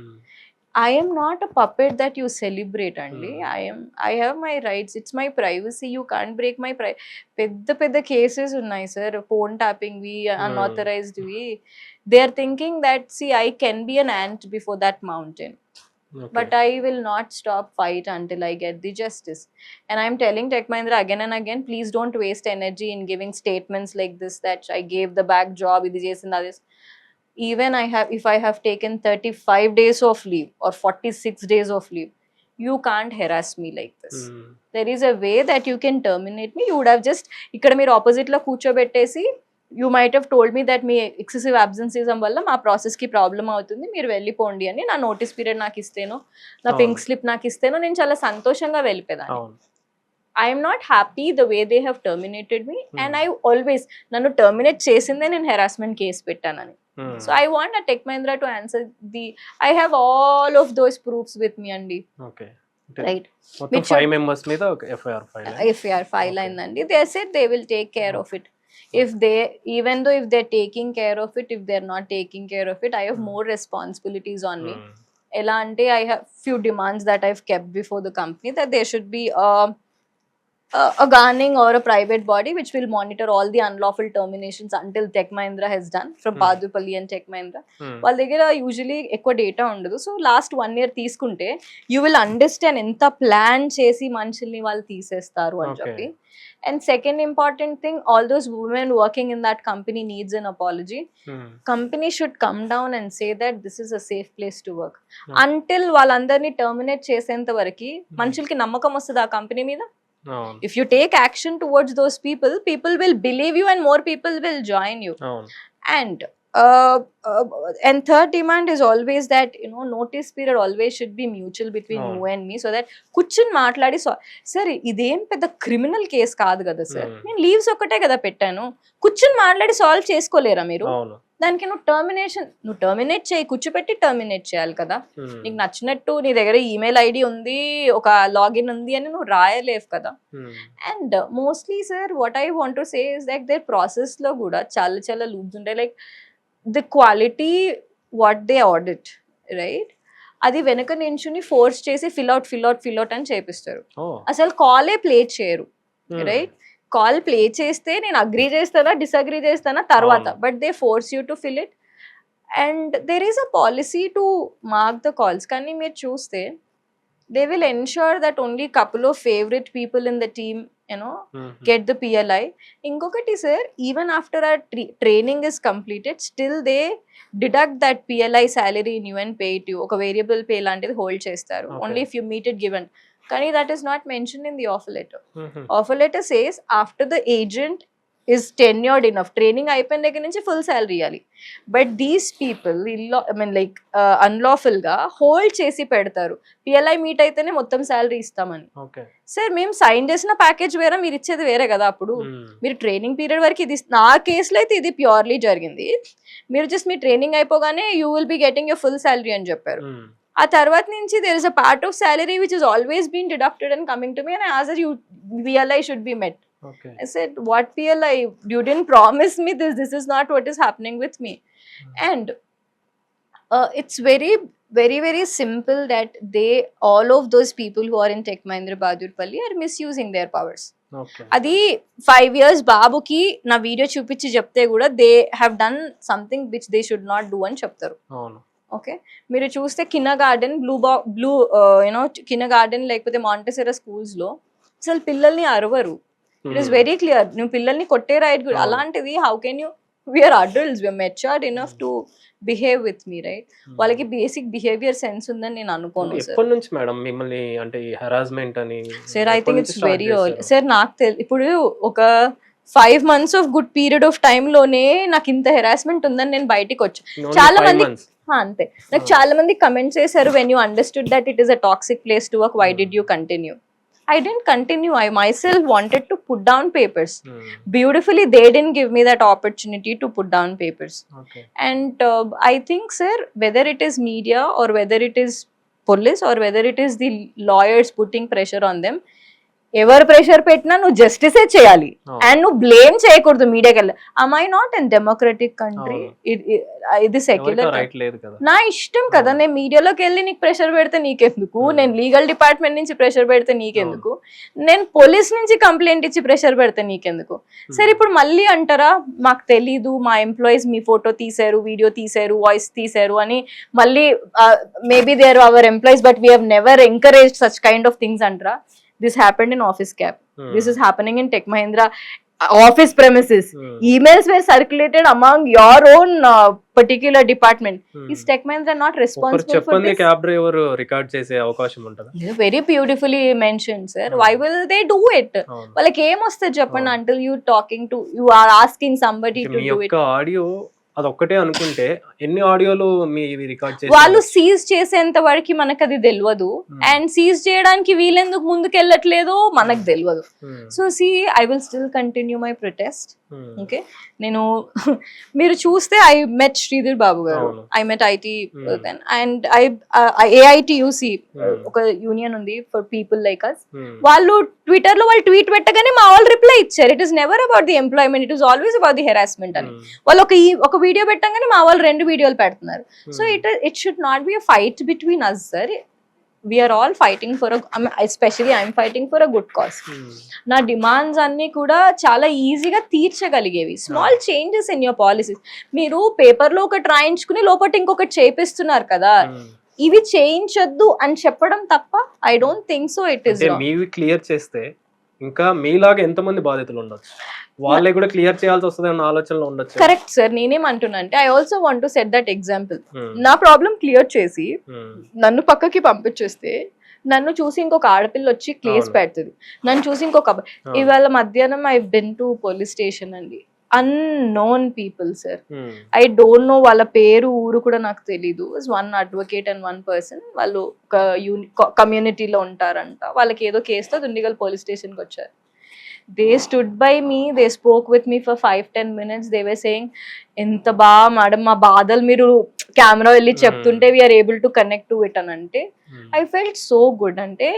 I'm not a puppet that you celebrate అండి. I have my rights, it's my privacy, you can't break my పెద్ద కేసెస్ ఉన్నాయి సార్, ఫోన్ ట్యాపింగ్ వి, అన్ఆథరైజ్డ్ వి. They are thinking that see I can be an ant before that mountain. But I will not stop fight until I get the justice. And I'm telling Tech Mahindra again and again, please don't waste energy in giving statements like this that I gave the back job, idi chesinda this. Even if I have taken 35 days of leave or 46 days of leave, you can't harass me like this. There is a way that you can terminate me. You would have just ikkada meer opposite lo కూర్చోబెట్టేసి you might have told me that మీ ఎక్సెసివ్ అబ్సెన్సిజం వల్ల మా ప్రాసెస్కి ప్రాబ్లం అవుతుంది, మీరు వెళ్ళిపోండి అని నా నోటీస్ పీరియడ్ నాకు ఇస్తేనో, నా పింక్ స్లిప్ నాకు ఇస్తేనో నేను చాలా సంతోషంగా వెళ్ళిపోయాను. I'm not happy the way they have terminated me. And I always నన్ను టర్మినేట్ చేసిందే నేను హెరాస్మెంట్ కేసు పెట్టానని. So I want a Tech Mahindra to answer the, I have all of those proofs with me అండి, రైట్? ఎఫ్ఐఆర్ ఫైల్ అయిందండి. They said they will take care of it. If they're taking care of it, if they're not taking care of it, I have more responsibilities on me. Ela ante I have few demands that I've kept before the company, that there should be a garning or a private body which will monitor all the unlawful terminations until Tech Mahindra has done from Padupalli and Tech Mahindra. వాళ్ళ దగ్గర యూజువలీ ఎక్కువ డేటా ఉండదు. సో లాస్ట్ 1 year తీసుకుంటే యూ విల్ అండర్స్టాండ్ ఎంత ప్లాన్ చేసి మనుషుల్ని వాళ్ళు తీసేస్తారు అని చెప్పి. And second important thing, all those women working in that company needs an apology. Company should come down and say that this is a safe place to work. Until వాళ్ళందరినీ టర్మినేట్ చేసేంత వరకు మనుషులకి నమ్మకం వస్తుంది ఆ కంపెనీ మీద. If you take action towards those people will believe you and more people will join you. And third demand is always that, you know, notice period always should be mutual between you and me, so that కూర్చుని మాట్లాడి సార్ ఇదేం పెద్ద క్రిమినల్ కేసు కాదు కదా సార్, నేను లీవ్స్ ఒక్కటే కదా పెట్టాను, కూర్చుని మాట్లాడి సాల్వ్ చేసుకోలేరా మీరు? దానికి నువ్వు టర్మినేట్ చేయి, కూర్చోపెట్టి టర్మినేట్ చేయాలి కదా. నీకు నచ్చినట్టు నీ దగ్గర ఈమెయిల్ ఐడి ఉంది, ఒక లాగిన్ ఉంది అని నువ్వు రాయలేవు కదా. And mostly sir what I want to say is like there process లో కూడా చాలా లూప్స్ ఉంటాయి. Like the quality what they audit, right? అది వెనక నించుని ఫోర్స్ చేసి ఫిల్ అవుట్ అని చేపిస్తారు. అసలు కాలే ప్లే చేయరు, రైట్? కాల్ ప్లే చేస్తే నేను అగ్రీ చేస్తానా డిసగ్రీ చేస్తానా తర్వాత, but they force you to fill it. And there is a policy to mark the calls. కానీ మీరు చూస్తే they will ensure that only couple of favourite people in the team get the PLI. Inkokati sir, even after our training is completed, still they deduct that PLI salary in you and pay it to you. Oka variable pay lantidi hold chestaru only if you meet it given. Kani that is not mentioned in the offer letter. Offer letter says after the agent is tenured enough, training అయిపోయిన దగ్గర నుంచి ఫుల్ శాలరీ ఇవ్వాలి. బట్ దీస్ పీపుల్ అన్లాఫుల్ గా హోల్డ్ చేసి పెడతారు, పిఎల్ఐ మీట్ అయితేనే మొత్తం శాలరీ ఇస్తామని. సార్ మేము సైన్ చేసిన ప్యాకేజ్ వేరే, మీరు ఇచ్చేది వేరే కదా. అప్పుడు మీరు ట్రైనింగ్ పీరియడ్ వరకు ఇది, నా కేసులో అయితే ఇది ప్యూర్లీ జరిగింది. మీరు జస్ట్ మీ ట్రైనింగ్ అయిపోగానే you will be getting your full salary అని చెప్పారు. ఆ తర్వాత నుంచి there is a part of salary which is always been deducted and coming to me and as you PLI should be met. I said, what PLI? You didn't promise me this. This is not what is happening with me. And It's very simple that all of those people who are in Tech Mahindra Badurpalli are misusing their powers. Okay. అది 5 years బాబుకి నా వీడియో చూపించి చెప్తే కూడా they have done something which they should not do అని చెప్తారు. అవును. ఓకే, మీరు చూస్తే kindergarten blue you know kindergarten లేకపోతే మాంటెసెరా స్కూల్స్ లో అసలు పిల్లల్ని అరవరు. ఇట్ ఈస్ వెరీ క్లియర్, నువ్వు పిల్లల్ని కొట్టే రైట్ కూడా. అలాంటిది how can you, we're adults, we're matured enough to behave with me, right? వాళ్ళకి బేసిక్ బిహేవియర్ సెన్స్ ఉందని నేను అనుకోను సార్. ఎప్పటి నుంచి మేడం మిమ్మల్ని అంటే ఈ హెరాస్మెంట్ అని? Sir I think it's very early sir. నాకు ఇప్పుడు ఒక 5 months of good period of time లోనే నాకు ఇంత హెరాస్మెంట్ ఉందని నేను బయటికి వచ్చాను. చాలా మంది అంతే, నాకు చాలా మంది కమెంట్ చేశారు, when you understood that it is a toxic place to work, why did you continue? I didn't continue. I myself wanted to put down papers. Beautifully, they didn't give me that opportunity to put down papers. Okay. And I think, sir, whether it is media or whether it is police or whether it is the lawyers putting pressure on them, ఎవరు ప్రెషర్ పెట్టినా నువ్వు జస్టిసే చేయాలి అండ్ నువ్వు బ్లేమ్ చేయకూడదు మీడియాకి వెళ్ళి. am I not in democratic country? ఇది సెక్యులర్, నా ఇష్టం కదా. నేను మీడియాలోకి వెళ్ళి నీకు ప్రెషర్ పెడితే నీకెందుకు, నేను లీగల్ డిపార్ట్మెంట్ నుంచి ప్రెషర్ పెడితే నీకెందుకు, నేను పోలీస్ నుంచి కంప్లైంట్ ఇచ్చి ప్రెషర్ పెడితే నీకెందుకు? సరే ఇప్పుడు మళ్ళీ అంటారా మాకు తెలీదు, మా ఎంప్లాయీస్ మీ ఫోటో తీశారు, వీడియో తీశారు, వాయిస్ తీశారు అని మళ్ళీ maybe they are our employees but we have never encouraged such kind of things అంటారా? This happened in Office Cap. This is happening in Tech Mahindra office premises. Emails were circulated among your own particular department. Is Tech Mahindra not responsible for this? Cab driver record చేసే అవకాశం ఉంటదా? Very beautifully mentioned, sir. Why will they do it? వాళ్ళకి ఏం వస్తుంది చెప్పండి, until you are asking somebody to do it. Audio అదొక్కటే అనుకుంటే ఎన్ని ఆడియోలు మీ రికార్డ్ చేసి వాళ్ళు సీజ్ చేసేంత వరకు మనకు అది తెలియదు. అండ్ సీజ్ చేయడానికి వీళ్ళెందుకు ముందుకెళ్ళట్లేదో మనకు తెలియదు. So I will still continue my protest. Okay, నేను మీరు చూస్తే ఐ మెట్ శ్రీధర్ బాబు గారు, I met IT and AITUC ఒక యూనియన్ ఉంది ఫర్ పీపుల్ లైక్ అస్. వాళ్ళు ట్విట్టర్ లో వాళ్ళు ట్వీట్ పెట్టగానే మా వాళ్ళు రిప్లై ఇచ్చారు. It is never about the employment, it is always about the harassment అని. వాళ్ళు ఒక వీడియో పెట్టగానే మా వాళ్ళు 2 వీడియోలు పెడుతున్నారు. So it should not be a fight between us sir. We are all fighting for especially I'm fighting for a good cause. నా డిమాండ్స్ అన్ని కూడా చాలా ఈజీగా తీర్చగలిగేవి. Small changes in your policies. మీరు పేపర్లో ఒకటి రాయించుకుని లోపల ఇంకొకటి చేపిస్తున్నారు కదా, ఇవి చేయించొద్దు అని చెప్పడం తప్ప I don't think so. It is మీవి క్లియర్ చేస్తే ఇంకా మీలాగా ఎంతమంది బాధితులు ఉండొచ్చు, వాళ్ళే కూడా క్లియర్ చేయాల్సి వస్తుంది అన్న ఆలోచనలో ఉండొచ్చు. కరెక్ట్ సార్, నేనేమంటున్నా అంటే I also want to set that example. నా ప్రాబ్లం క్లియర్ చేసి నన్ను పక్కకి పంపించేస్తే నన్ను చూసి ఇంకొక ఆడపిల్ల వచ్చి కేస్ పెడుతుంది, నన్ను చూసి ఇంకొక ఇవాళ మధ్యాహ్నం I been to police station అండి. unknown people, sir. I don't know వాళ్ళ పేరు ఊరు కూడా నాకు తెలీదు. వన్ అడ్వకేట్ అండ్ 1 person వాళ్ళు కమ్యూనిటీలో ఉంటారంట. వాళ్ళకి ఏదో కేసుతో దుండిగల్ పోలీస్ స్టేషన్కి వచ్చారు. They stood by me, they spoke with me for 5-10 minutes. They were saying ఎంత బాగా మేడం మా బాధలు మీరు కెమెరా వెళ్ళి చెప్తుంటే we're able to connect to it అని అంటే ఐ ఫెల్ట్ సో గుడ్. అంటే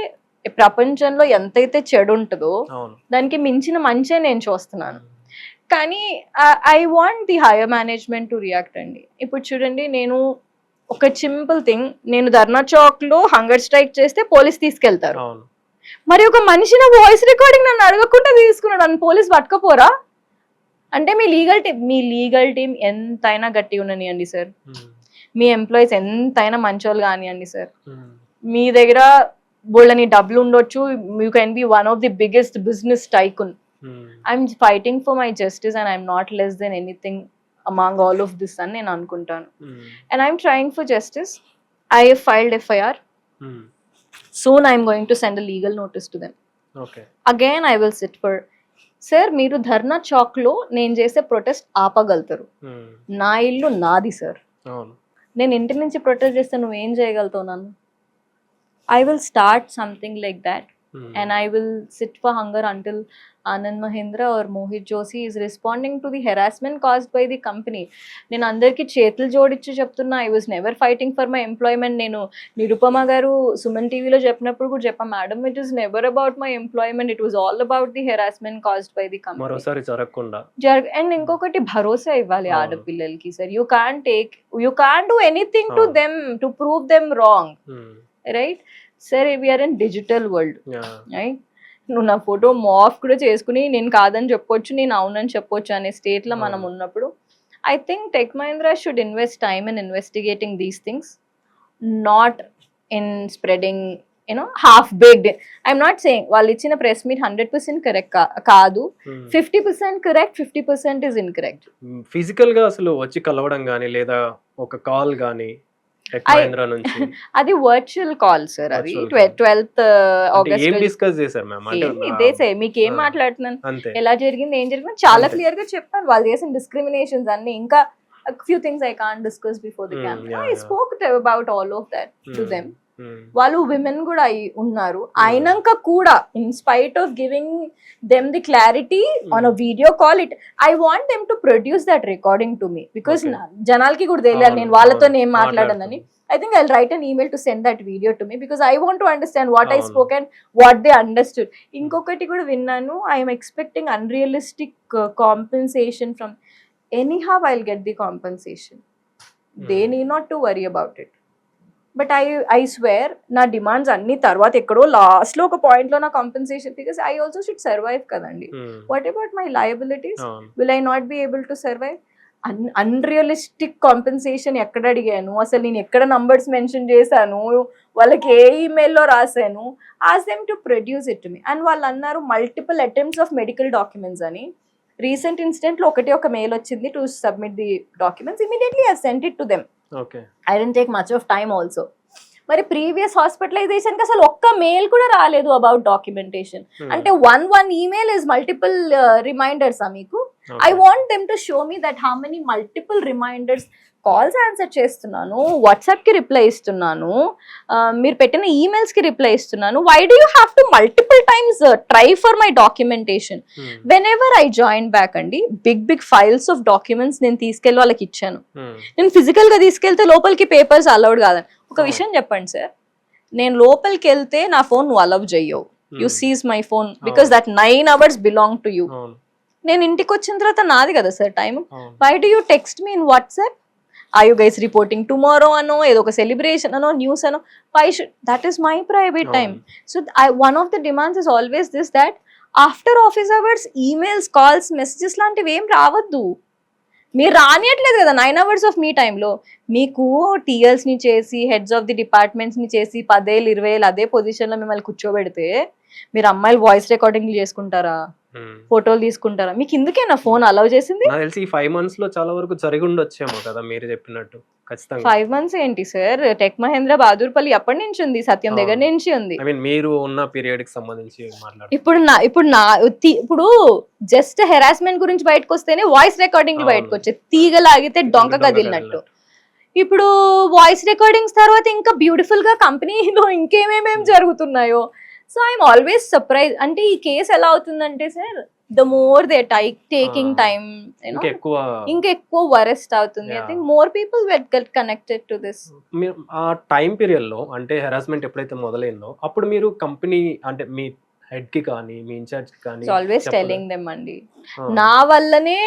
ప్రపంచంలో ఎంతైతే చెడు ఉంటుందో దానికి మించిన మంచే నేను చూస్తున్నాను. కానీ I want the higher management to react అండి. ఇప్పుడు చూడండి, నేను ఒక సింపుల్ థింగ్, నేను ధర్నా చౌక్ లో హంగర్ స్ట్రైక్ చేస్తే పోలీస్ తీసుకెళ్తారు. మరి ఒక మనిషిని వాయిస్ రికార్డింగ్ నన్ను అడగకుండా తీసుకున్నాడు అని పోలీస్ పట్టుకపోరా? అంటే మీ లీగల్ టీమ్ ఎంతైనా గట్టిగా ఉండనియండి సార్, మీ ఎంప్లాయీస్ ఎంతైనా మంచోళ్ళు కానివ్వండి సార్, మీ దగ్గర బోళ్ళని డబ్బులు ఉండొచ్చు, you can be one of the biggest business tycoon. I'm fighting for my justice and I'm not less than anything among all of this అని నేను అనుకుంటాను. And I'm trying for justice. I have filed FIR. Soon I'm going to send a legal notice to them. Okay. Again I will sit for, sir మీరు ధర్నా చౌక్ లో నేను చేసే ప్రొటెస్ట్ ఆపగలుగుతారు, నా ఇల్లు నాది సార్. నేను ఇంటి నుంచి ప్రొటెస్ట్ చేస్తే నువ్వేం చేయగలుగుతావు నన్ను? I will start something like that. and I will sit for hunger until Anand Mahindra or Mohit Joshi is responding to the harassment caused by the company. నేను అందరికీ చేతులు జోడించి చెప్తున్నా, I was never fighting for my employment. నేను నిరుపమ గారు సుమన్ టీవీలో చెప్పినప్పుడు కూడా చెప్పా, madam it is never about my employment, it was all about the harassment caused by the company. మరోసారి జరగకుండా అండ్ ఇంకొకటి భరోసా ఇవ్వాలి ఆడపిల్లలకి సార్. You can't do anything to them to prove them wrong, right sir? We're in digital world, right? నువ్వు నా ఫోటో మాఫ్ కూడా చేసుకుని నేను కాదని చెప్పొచ్చు, నేను అవునని చెప్పొచ్చు అనే స్టేట్ లో మనం ఉన్నప్పుడు I think tech Mahindra should invest time in investigating these things, not in spreading you know half baked. I'm not saying వాళ్ళు ఇచ్చిన ప్రెస్ మీట్ 100% కరెక్ట్ కాదు, 50% కరెక్ట్, 50% ఇస్ ఇన్కరెక్ట్. ఫిజికల్ గా అసలు వచ్చి కలవడం గానీ లేదా ఒక కాల్ గానీ టెక్ మహీంద్రా నుంచి అది వర్చువల్ కాల్ సార్. అది 12th ఆగస్ట్ ఏం డిస్కస్ చేశారు మ్యామ్? అంటే ఇదే సార్, మీకు ఏం మాట్లాడుతున్నాను, ఎలా జరిగింది, ఏం జరిగింది చాలా క్లియర్ గా చెప్పాను. వాళ్ళు చేసిన డిస్క్రిమినేషన్స్ అన్ని, ఇంకా few things I can't discuss before the camera. I spoke about all of that to them. వాళ్ళు విమెన్ కూడా ఉన్నారు, అయినాక కూడా in spite of giving them the clarity on a video call, it I want them to produce that recording to me, because జనాలకి కూడా తెలియాలి నేను వాళ్ళతో నేను మాట్లాడానని. I think I'll write an email to send that video to me because I want to understand what I spoke and what they understood. Inkokati kuda vinnanu, I am expecting unrealistic compensation from anyhow. I'll get the compensation. They need not to worry about it. But I swear నా డిమాండ్స్ అన్ని తర్వాత ఎక్కడో లాస్ట్ లో ఒక పాయింట్ లో నా compensation, because I also should survive కదండి. What about my liabilities? Will I not be able to survive? Unrealistic compensation ఎక్కడ అడిగాను అసలు, నేను ఎక్కడ నంబర్స్ మెన్షన్ చేశాను, వాళ్ళకి ఏ ఈమెయిల్లో రాశాను, ask them to produce it to me. అండ్ వాళ్ళు అన్నారు multiple attempts of medical documents అని. రీసెంట్ ఇన్సిడెంట్ లో ఒక మెయిల్ వచ్చింది to submit the documents, immediately I sent it to them. I don't take much of time also. మరి ప్రీవియస్ హాస్పిటలైజేషన్ కి అసలు ఒక్క మెయిల్ కూడా రాలేదు అబౌట్ డాక్యుమెంటేషన్. అంటే one email is multiple reminders. మీకు I want them to show me that how many multiple reminders, calls answer చేస్తున్నాను, వాట్సాప్ కి రిప్లై ఇస్తున్నాను, మీరు పెట్టిన ఈమెయిల్స్ కి రిప్లై ఇస్తున్నాను. Why do you have to multiple times try for my documentation? Whenever I join back అండి, బిగ్ ఫైల్స్ ఆఫ్ డాక్యుమెంట్స్ నేను తీసుకెళ్ళి వాళ్ళకి ఇచ్చాను. నేను ఫిజికల్ గా తీసుకెళ్తే లోపలికి పేపర్స్ అలౌడ్ కాదని. ఒక విషయం చెప్పండి సార్, నేను లోపలికి వెళ్తే నా ఫోన్ నువ్వు అలౌ చెయ్యవు, you seize my phone because that 9 hours belong to you. నేను ఇంటికి వచ్చిన తర్వాత నాది కదా sir time. Why do you text me in WhatsApp? Are you guys reporting tomorrow ano, ఏదో ఒక సెలిబ్రేషన్ అనో, న్యూస్ అనో? Why should, that is my private time. So one of the demands is always this, that after office hours emails, calls, messages లాంటివి ఏం రావద్దు. మీరు రానియట్లేదు కదా 9 hours ఆఫ్ మీ టైంలో. మీకు టీఎల్స్ ని చేసి, హెడ్స్ ఆఫ్ ది డిపార్ట్మెంట్స్ ని చేసి 10 ఏళ్ళు 20 ఏళ్ళు అదే పొజిషన్ లో మిమ్మల్ని కూర్చోబెడితే మీరు అమ్మాయిలు వాయిస్ రికార్డింగ్ చేసుకుంటారా, ఫోటోలు తీసుకుంటారా? మీకు ఇందుకేనా ఫోన్ అలౌ చేసింది? నాకు తెలిసి ఈ 5 months లో చాలా వరకు జరిగి ఉండొచ్చేమో కదా మీరు చెప్పినట్టు. ఖచ్చితంగా 5 months ఏంటి సార్? టెక్ మహేంద్ర బహదూర్పల్లి ఎప్పటి నుంచి ఉంది? సత్యం దగ్గర నుంచి ఉంది. ఐ మీన్ మీరు ఉన్న పీరియడ్ కి సంబంధించి మాట్లాడు. ఇప్పుడు జస్ట్ హెరాస్మెంట్ గురించి బయటకు వస్తేనే వాయిస్ రికార్డింగ్ బయటకు వచ్చే, తీగలాగితే డొంక కదిలినట్టు. ఇప్పుడు వాయిస్ రికార్డింగ్స్ తర్వాత ఇంకా బ్యూటిఫుల్ గా కంపెనీలో ఇంకేమేమేం జరుగుతున్నాయో. So I'm always surprise. అంటే ఈ కేసు ఎలా అవుతుందంటే sir, the more they taking time, ఇంకా ఎక్కువ వరెస్ట్ అవుతుంది. I think more people will get connected to this. ఆ టైం పీరియడ్ లో అంటే హెరాస్మెంట్ ఎప్పుడైతే మొదలైందో అప్పుడు మీరు కంపెనీ అంటే మీ హెడ్ కి కానీ మీ ఇన్ఛార్జ్ కి కానీ ఆల్వేస్ టెల్లింగ్ దెమ్ అండి, నా వల్లనే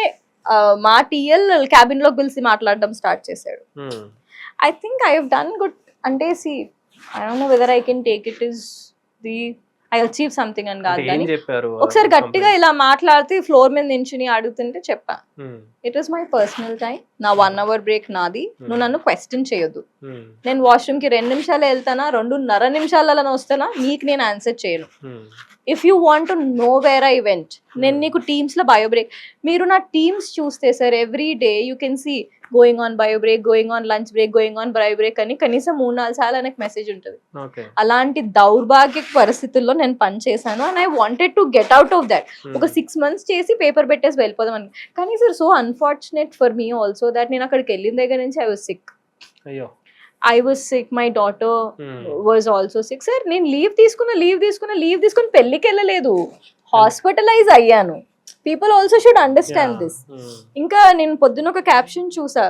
మా టిఎల్ క్యాబిన్ లో పిలిచి మాట్లాడడం స్టార్ట్ చేశాడు. I think I have done good. అంటే see I don't know whether I can take it is I achieve something అని కాదు, కానీ ఒకసారి గట్టిగా ఇలా మాట్లాడితే ఫ్లోర్ మీద నించుని అడుగుతుంటే చెప్పా, it was my personal time, నా 1 hour బ్రేక్ నాది, నువ్వు నన్ను క్వశ్చన్ చేయొద్దు. నేను వాష్రూమ్ కి 2 నిమిషాలు వెళ్తానా, 2.5 నిమిషాలలో వస్తానా, నీకు నేను ఆన్సర్ చేయను. If you want to know where I went, నేను నీకు టీమ్స్ లో బయో బ్రేక్, మీరు నా టీమ్స్ చూస్తే sir every day you can see going on bio break, going on lunch break, going on bio break అని కనీసం 3-4 సార్లు నాకు మెసేజ్ ఉంటుంది. అలాంటి దౌర్భాగ్య పరిస్థితుల్లో నేను పని చేశాను and I wanted to get out of that. ఒక 6 months చేసి పేపర్ పెట్టేసి వెళ్ళిపోదాం అని. కానీ sir so unfortunate for me also that నేను అక్కడికి వెళ్ళిన దగ్గర నుంచి I was sick. I was sick, my daughter Hmm. was also sick. Sir, నేను లీవ్ తీసుకుని పెళ్ళికి వెళ్ళలేదు, హాస్పిటలైజ్ అయ్యాను. People also should understand this. ఇంకా నేను పొద్దున ఒక క్యాప్షన్ చూసా,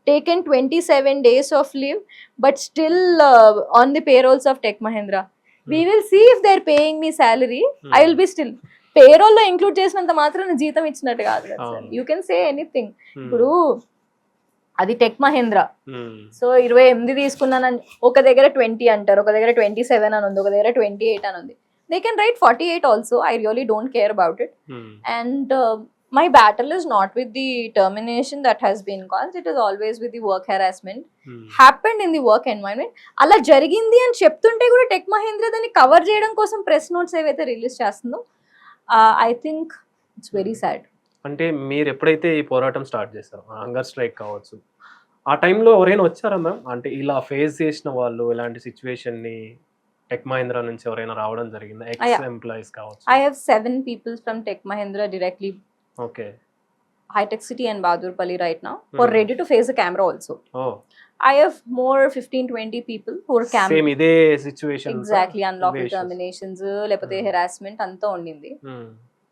taken 27 days of leave but still on the payrolls of Tech Mahindra. We will see if they're paying me salary. I will be still. పేరోల్లో ఇంక్లూడ్ చేసినంత మాత్రం జీతం ఇచ్చినట్టు కాదు కదా sir. You can say anything. ఇప్పుడు అది టెక్ మహేంద్ర, సో 28 తీసుకున్నానని ఒక దగ్గర 20 అంటారు, ఒక దగ్గర 27 అని ఉంది, ఒక దగ్గర 28 అని ఉంది. They can write 48 also. I really don't care about it. And my battle is not with the termination that has been caused. It is always with the work harassment happened in the work environment. అలా జరిగింది అని చెప్తుంటే కూడా టెక్ మహేంద్ర దాన్ని కవర్ చేయడం కోసం ప్రెస్ నోట్స్ ఏవైతే రిలీజ్ చేస్తుందో, I think it's very sad. అంటే మీరు ఎప్పుడైతే ఈ పోరాటం స్టార్ట్ చేశారో, హంగర్ స్ట్రైక్ కావచ్చు, ఆ టైంలో ఎవరైనా వచ్చారా మ్యామ్? అంటే ఇలా ఫేస్ చేసిన వాళ్ళు, ఇలాంటి సిచ్యువేషన్ ని టెక్ మహేంద్ర నుంచి ఎవరైనా రావడం జరిగిందా? ఎక్స్ ఎంప్లాయీస్ కావచ్చు. I have 7 people from Tech Mahindra directly, okay, High Tech City and Badurpalli right now, who are ready to face the camera also. Oh I have more 15-20 people who are camera. Same ఇదే సిచ్యువేషన్. Exactly, unlawful terminations లేకపోతే harassment అంతా ఉండింది.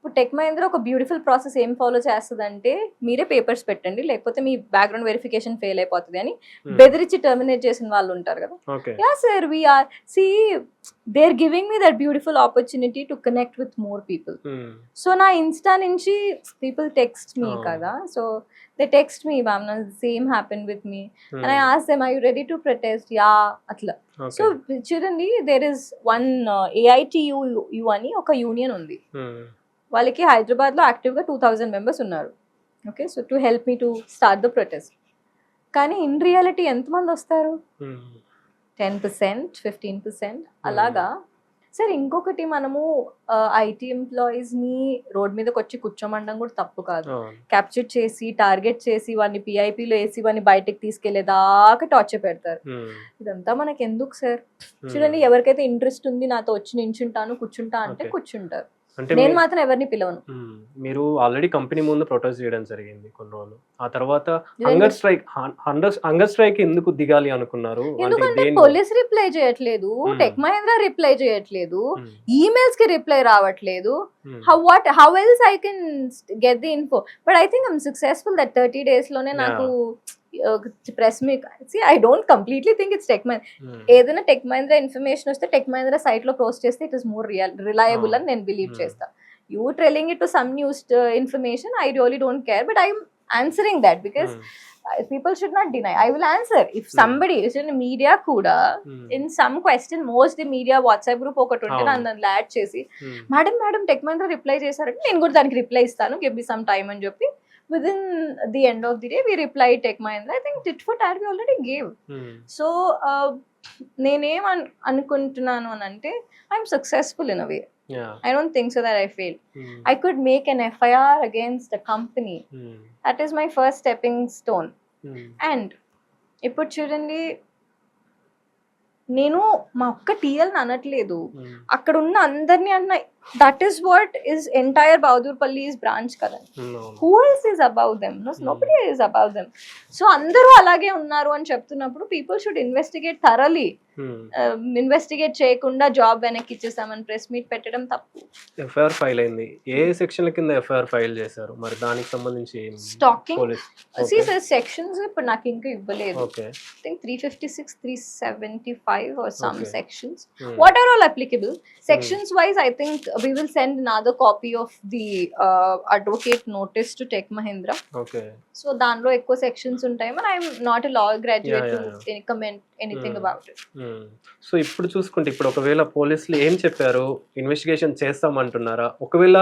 ఇప్పుడు టెక్ మహేంద్ర ఒక బ్యూటిఫుల్ ప్రాసెస్ ఏం ఫాలో చేస్తుందంటే, మీరే పేపర్స్ పెట్టండి లేకపోతే మీ బ్యాక్గ్రౌండ్ వెరిఫికేషన్ ఫెయిల్ అయిపోతుంది అని బెదిరించి టర్మినేట్ చేసిన వాళ్ళు ఉంటారు కదా. Yeah sir, we're see they are giving me that beautiful opportunity to connect with more people. So నా ఇన్స్టా నుంచి పీపుల్ టెక్స్ట్ మీ కదా, so they text me, ma'am same happen with me and I ask them, are you ready to protest? Yeah, అట్లా. సో చూడండి, దేర్ ఇస్ వన్ AITU అని ఒక యూనియన్ ఉంది. వాళ్ళకి హైదరాబాద్లో యాక్టివ్గా 2000 members ఉన్నారు. Okay, so to help me to start the protest. కానీ ఇన్ రియాలిటీ ఎంతమంది వస్తారు? 10%, 15% అలాగా. సార్ ఇంకొకటి, మనము IT ఎంప్లాయీస్ని రోడ్ మీదకి వచ్చి కూర్చోమండం కూడా తప్పు కాదు. క్యాప్చర్ చేసి టార్గెట్ చేసి వాడిని PIPలో వేసి వాడిని బయటకు తీసుకెళ్లేదాకా టార్చర్ పెడతారు. ఇదంతా మనకి ఎందుకు సార్? చూడండి, ఎవరికైతే ఇంట్రెస్ట్ ఉంది నాతో వచ్చి నించుంటాను కూర్చుంటా అంటే కూర్చుంటారు. నేను మాత్రం ఎవరిని పిలవను. మీరు ఆల్రెడీ కంపెనీ ముందు ప్రొటెస్ట్ చేయడం జరిగింది కొన్ని రోజులు, ఆ తర్వాత హంగర్ స్ట్రైక్ ఎందుకు దిగాలి అనుకున్నారు? ఎందుకంటే పోలీస్ రిప్లై చేయట్లేదు, టెక్ మహేంద్ర రిప్లై చేయట్లేదు, ఈమెయిల్స్ కి రిప్లై రావట్లేదు. How else I can get the info? But I think I'm successful that 30 days లోనే నాకు press meet. I don't completely think it's Tech Mahindra. ఏదైనా టెక్ మహేంద్ర ఇన్ఫర్మేషన్ వస్తే టెక్ మహేంద్ర సైట్ లో పోస్ట్ చేస్తే ఇట్ ఇస్ మోర్ రిలయబుల్ అని నేను బిలీవ్ చేస్తా. You trailing it to some news information, I really don't care, but I'm answering that because people should not deny. I will answer if somebody is in media kuda in some question, most the media WhatsApp group okati unte nanu add chesi madam Tech Mahindra reply chesarante nenu kuda daniki reply istanu, give me some time ani cheppi within the end of the day we reply Tech Mahindra. I think tit for tat we already gave. So నేనేం అనుకుంటున్నాను అని అంటే, I'm successful in a way. I don't think so that I failed. I could make an FIR against a company. That is my first stepping stone. And ఇప్పుడు చూడండి, నేను మా ఒక్క టీఎల్ని అనట్లేదు, అక్కడ ఉన్న అందరినీ అన్న. That is what is entire Bahadurpally's branch కదా. Who else is above them? Nobody is above them. So అందరూ అలాగే ఉన్నారు అని చెప్తున్నప్పుడు people should investigate thoroughly. Investigate చేయకుండా జాబ్ వెనక్కి ఇచ్చేసామని ప్రెస్ మీట్ పెట్టడం తప్పు. ఎఫ్ఐఆర్ ఫైల్ అయింది. ఏ సెక్షన్ల కింద ఎఫ్ఐఆర్ ఫైల్ చేశారు? మరి దానికి సంబంధించి స్టాకింగ్ సెక్షన్స్ ఇప్పుడు నాకు ఇంకా ఇవ్వలేదు. I think 356, 375 or some sections. What are all applicable? Sections wise, I think we will send another copy of the advocate notice to Tech Mahindra. Okay. So danlo ekko sections untayi, and I am not a law graduate to comment anything about it. So ఇప్పుడు చూసుకుంటే, ఇప్పుడు ఒకవేళ పోలీసులు ఏం చెప్పారు? ఇన్వెస్టిగేషన్ చేస్తామంటున్నారా? ఒకవేళ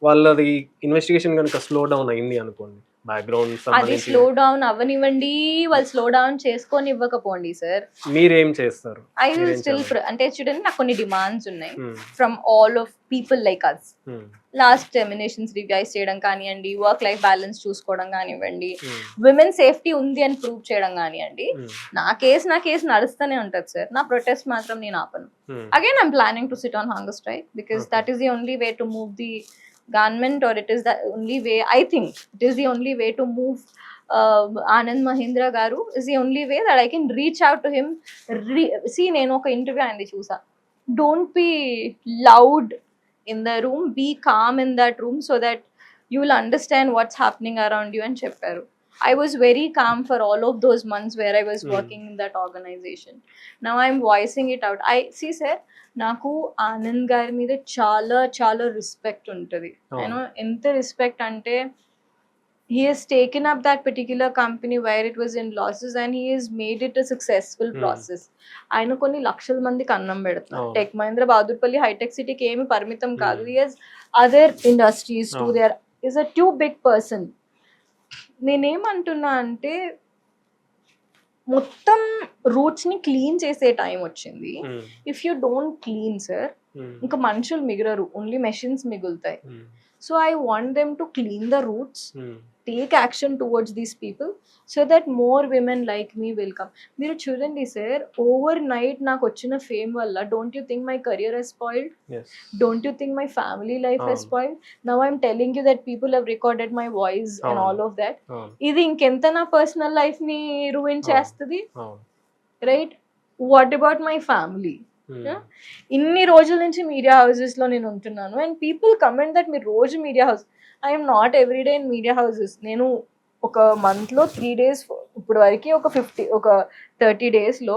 వాళ్ళది ఇన్వెస్టిగేషన్ కనుక స్లో డౌన్ అయింది అనుకోండి, బ్యాక్గ్రౌండ్ అది స్లో డౌన్ అవ్వనివ్వండి, వాళ్ళు స్లో డౌన్ చేసుకొని ఇవ్వకపోండి సార్, మీరేం చేస్తారు? ఐ విల్ స్టిల్, అంటే చూడండి, నాకు కొన్ని డిమాండ్స్ ఉన్నాయి from all of people like us. Last terminations revise చేయడం కానివ్వండి, వర్క్ లైఫ్ బ్యాలెన్స్ చూసుకోవడం కానివ్వండి, విమెన్ సేఫ్టీ ఉంది అని ప్రూవ్ చేయడం కానివ్వండి. నా కేసు నడుస్తూనే ఉంటుంది సార్, నా ప్రొటెస్ట్ మాత్రం నేను ఆపను. Again I'm planning to sit on hunger strike because that is the only way to move the government, or it is the only way, I think it is the only way to move Anand Mahindra garu is the only way that I can reach out to him. See, నేను ఒక ఇంటర్వ్యూ అయింది చూసా. Don't be loud in the room, be calm in that room so that you will understand what's happening around you అని చెప్పారు. I was very calm for all of those months where I was working in that organization. Now I'm voicing it out. I see, sir, నాకు ఆనంద్ గారి మీద చాలా చాలా రెస్పెక్ట్ ఉంటుంది. నేను ఎంత రెస్పెక్ట్ అంటే he has taken up that particular company where it was in losses and he has made it a successful process. ఆయన కొన్ని లక్షల మందికి అన్నం పెడుతున్నారు. టెక్ మహీంద్రా బహదూర్పల్లి హైటెక్ సిటీకి ఏమి పరిమితం కాదు. he has other industries too. there is a too big person. నేనేమంటున్నా అంటే మొత్తం రూట్స్ ని క్లీన్ చేసే టైం వచ్చింది. If you don't clean sir, ఇంకా మనుషులు మిగలరు, ఓన్లీ మెషిన్స్ మిగులుతాయి. So I want them to clean the roots, take action towards these people so that more women like me will come. మీరు చూడండి సార్, overnight నాకు వచ్చిన ఫేమ్ వల్ల don't you think my career has spoiled? Yes. Don't you think my family life has spoiled? Now I'm telling you that people have recorded my voice and all of that. ఇది ఇంకెంత నా పర్సనల్ లైఫ్ ని ruin చేస్తుంది, right? What about my family? ఇన్ని రోజుల నుంచి మీడియా హౌసెస్ లో నేను ఉంటున్నాను అండ్ పీపుల్ కమెంట్ దట్ మీరు రోజు media house. I'm not everyday in media houses. నేను ఒక మంత్లో 3 days, ఇప్పుడు వరకు ఒక 30 daysలో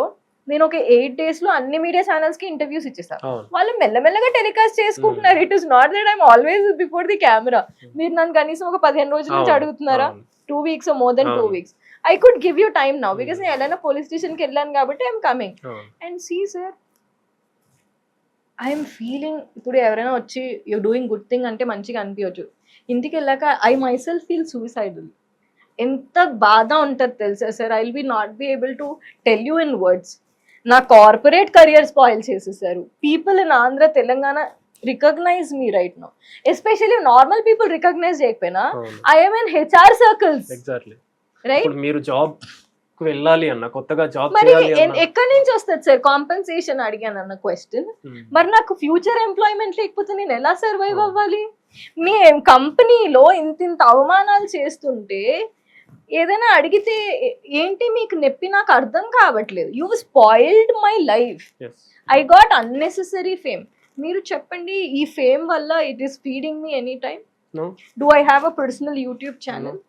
నేను ఒక 8 daysలో అన్ని మీడియా ఛానల్స్కి ఇంటర్వ్యూస్ ఇచ్చేసాను. వాళ్ళు మెల్లమెల్లగా టెలికాస్ట్ చేసుకుంటున్నారు. It is not that I'm always before the camera. మీరు నన్ను కనీసం ఒక 15 రోజుల నుంచి అడుగుతున్నారా? 2 weeks or more than 2 weeks. I could give you time now because నేను ఎలానో పోలీస్ స్టేషన్కి వెళ్ళాను కాబట్టి I'm coming. And see sir, I'm feeling, ఇప్పుడు ఎవరైనా వచ్చి యూ డూయింగ్ గుడ్ థింగ్ అంటే మంచిగా అనిపించవచ్చు. ఇంటికి వెళ్ళాక I myself feel suicidal. ఎంత బాధ ఉంటుంది తెలుసా sir? I will be not be able to tell you in words. నా కార్పొరేట్ కెరియర్ స్పాయిల్ చేసేసారు. People in Andhra Telangana recognize me right now. Especially normal people recognize చేయకపోయినా I'm in HR circles, right? మీరు జాబ్ వెళ్ళాలి అన్న, కొత్తగా జాబ్ మరి ఎక్కడి నుంచి వస్తుంది సార్ కాంపెన్సేషన్ అడిగాను అన్న క్వశ్చన్. మరి నాకు ఫ్యూచర్ ఎంప్లాయ్మెంట్ లేకపోతే నేను ఎలా సర్వైవ్ అవ్వాలి? మీ కంపెనీలో ఇంత అవమానాలు చేస్తుంటే ఏదైనా అడిగితే ఏంటి మీకు నొప్పి? నాకు అర్థం కావట్లేదు. You spoiled my life. I got unnecessary fame. మీరు చెప్పండి, ఈ ఫేమ్ వల్ల it is feeding me any time? Do I have a personal YouTube channel?